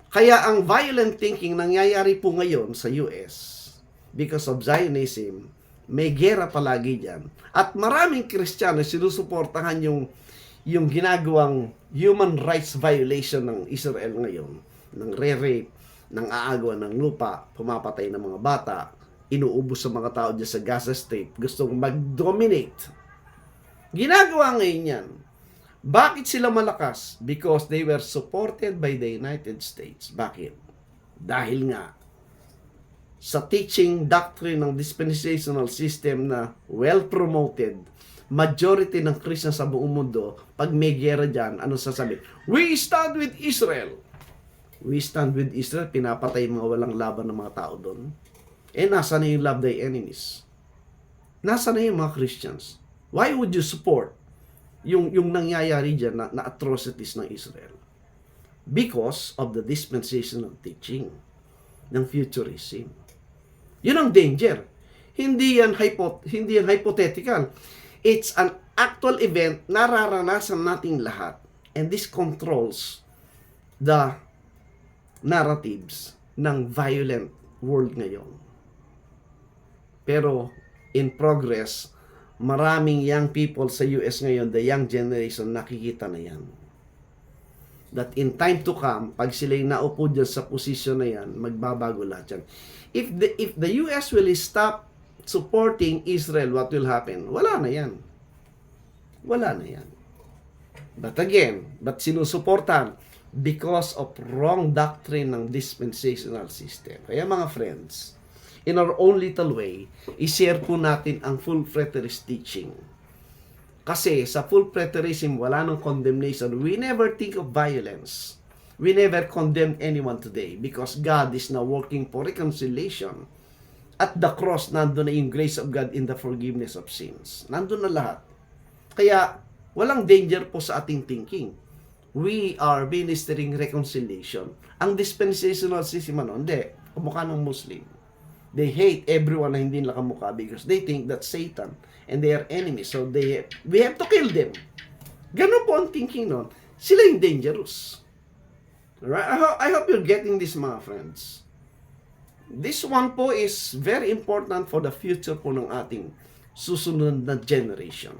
[SPEAKER 1] Kaya ang violent thinking nangyayari po ngayon sa US because of Zionism, may gera palagi dyan. At maraming Kristiyano sinusuportahan yung ginagawang human rights violation ng Israel ngayon, ng re-rape, ng aagaw ng lupa, pumapatay ng mga bata, inuubos sa mga tao dyan sa Gaza Strip, gustong mag-dominate. Ginagawa ngayon yan. Bakit sila malakas? Because they were supported by the United States. Bakit? Dahil nga sa teaching doctrine ng dispensational system na well-promoted, majority ng Christian sa buong mundo, pag may gera dyan, ano sasabi? We stand with Israel. We stand with Israel, pinapatay mga walang laban ng mga tao doon. Nasa na yung love thy enemies? Nasa na yung mga Christians? Why would you support yung nangyayari dyan na atrocities ng Israel? Because of the dispensational teaching ng futurism. Yun ang danger. Hindi yan hypothetical. It's an actual event na nararanasan nating lahat. And this controls the narratives ng violent world ngayon. Pero in progress, maraming young people sa US ngayon, the young generation, nakikita na yan. That in time to come, pag sila'y naupo dyan sa posisyon na yan, magbabago lahat yan. If the US will stop supporting Israel, what will happen? Wala na yan. Wala na yan. But again, sinusuportahan? Because of wrong doctrine ng dispensational system. Kaya mga friends, in our own little way, i-share po natin ang full preterist teaching. Kasi sa full preterism, wala nang condemnation. We never think of violence. We never condemn anyone today because God is now working for reconciliation. At the cross, nandun na yung grace of God in the forgiveness of sins. Nandun na lahat. Kaya, walang danger po sa ating thinking. We are ministering reconciliation. Ang dispensational system, hindi. Kamukha ng Muslim. They hate everyone na hindi nila kamukha because they think that's Satan and they are enemies. So we have to kill them. Ganun po ang thinking nun. Sila yung dangerous. Right? I hope you're getting this, mga friends. This one po is very important for the future po ng ating susunod na generation.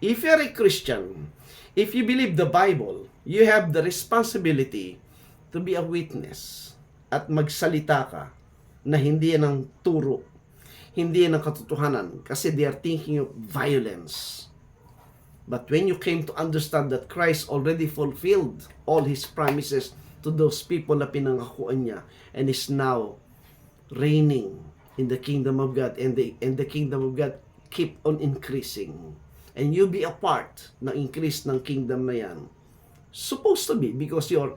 [SPEAKER 1] If you're a Christian, if you believe the Bible, you have the responsibility to be a witness at magsalita ka na hindi yan ang turo, hindi yan ang katotohanan kasi they are thinking of violence. But when you came to understand that Christ already fulfilled all His promises to those people na pinangakuan niya, and is now reigning in the kingdom of God, and the kingdom of God keep on increasing, and you be a part ng increase ng kingdom na yan, supposed to be, because you're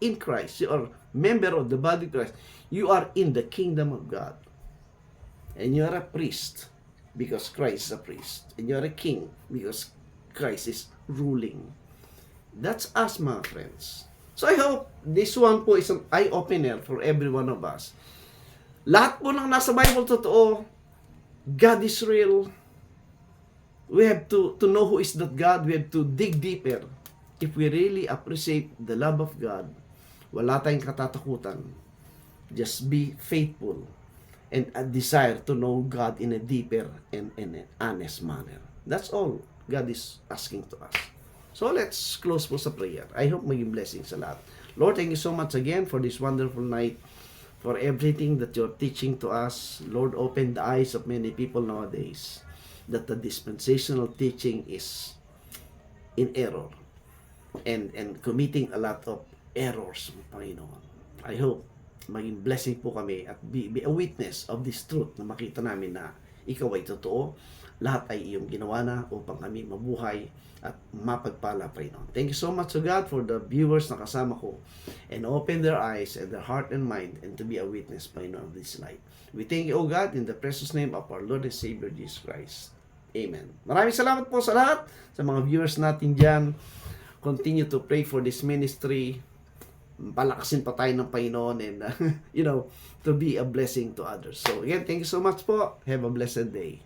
[SPEAKER 1] in Christ, you are member of the body of Christ, you are in the kingdom of God, and you are a priest because Christ is a priest, and you are a king because Christ is ruling. That's us, mga friends. So I hope this one po is an eye-opener for every one of us. Lahat po ng nasa Bible totoo. God is real. We have to know who is that God. We have to dig deeper. If we really appreciate the love of God, wala tayong katatakutan. Just be faithful and a desire to know God in a deeper and an honest manner. That's all God is asking to us. So let's close po sa prayer. I hope maging blessing sa lahat. Lord, thank you so much again for this wonderful night, for everything that you're teaching to us. Lord, open the eyes of many people nowadays that the dispensational teaching is in error and committing a lot of errors, Panginoon. I hope maging blessing po kami at be a witness of this truth na makita namin na ikaw ay totoo. Lahat ay iyong ginawa na upang kami mabuhay at mapagpala, Panginoon. Thank you so much to God for the viewers na kasama ko, and open their eyes and their heart and mind and to be a witness, Panginoon, of this light. We thank you, O God, in the precious name of our Lord and Savior Jesus Christ. Amen. Maraming salamat po sa lahat, sa mga viewers natin dyan. Continue to pray for this ministry. Palakasin pa tayo ng Panginoon and, to be a blessing to others. So again, thank you so much po. Have a blessed day.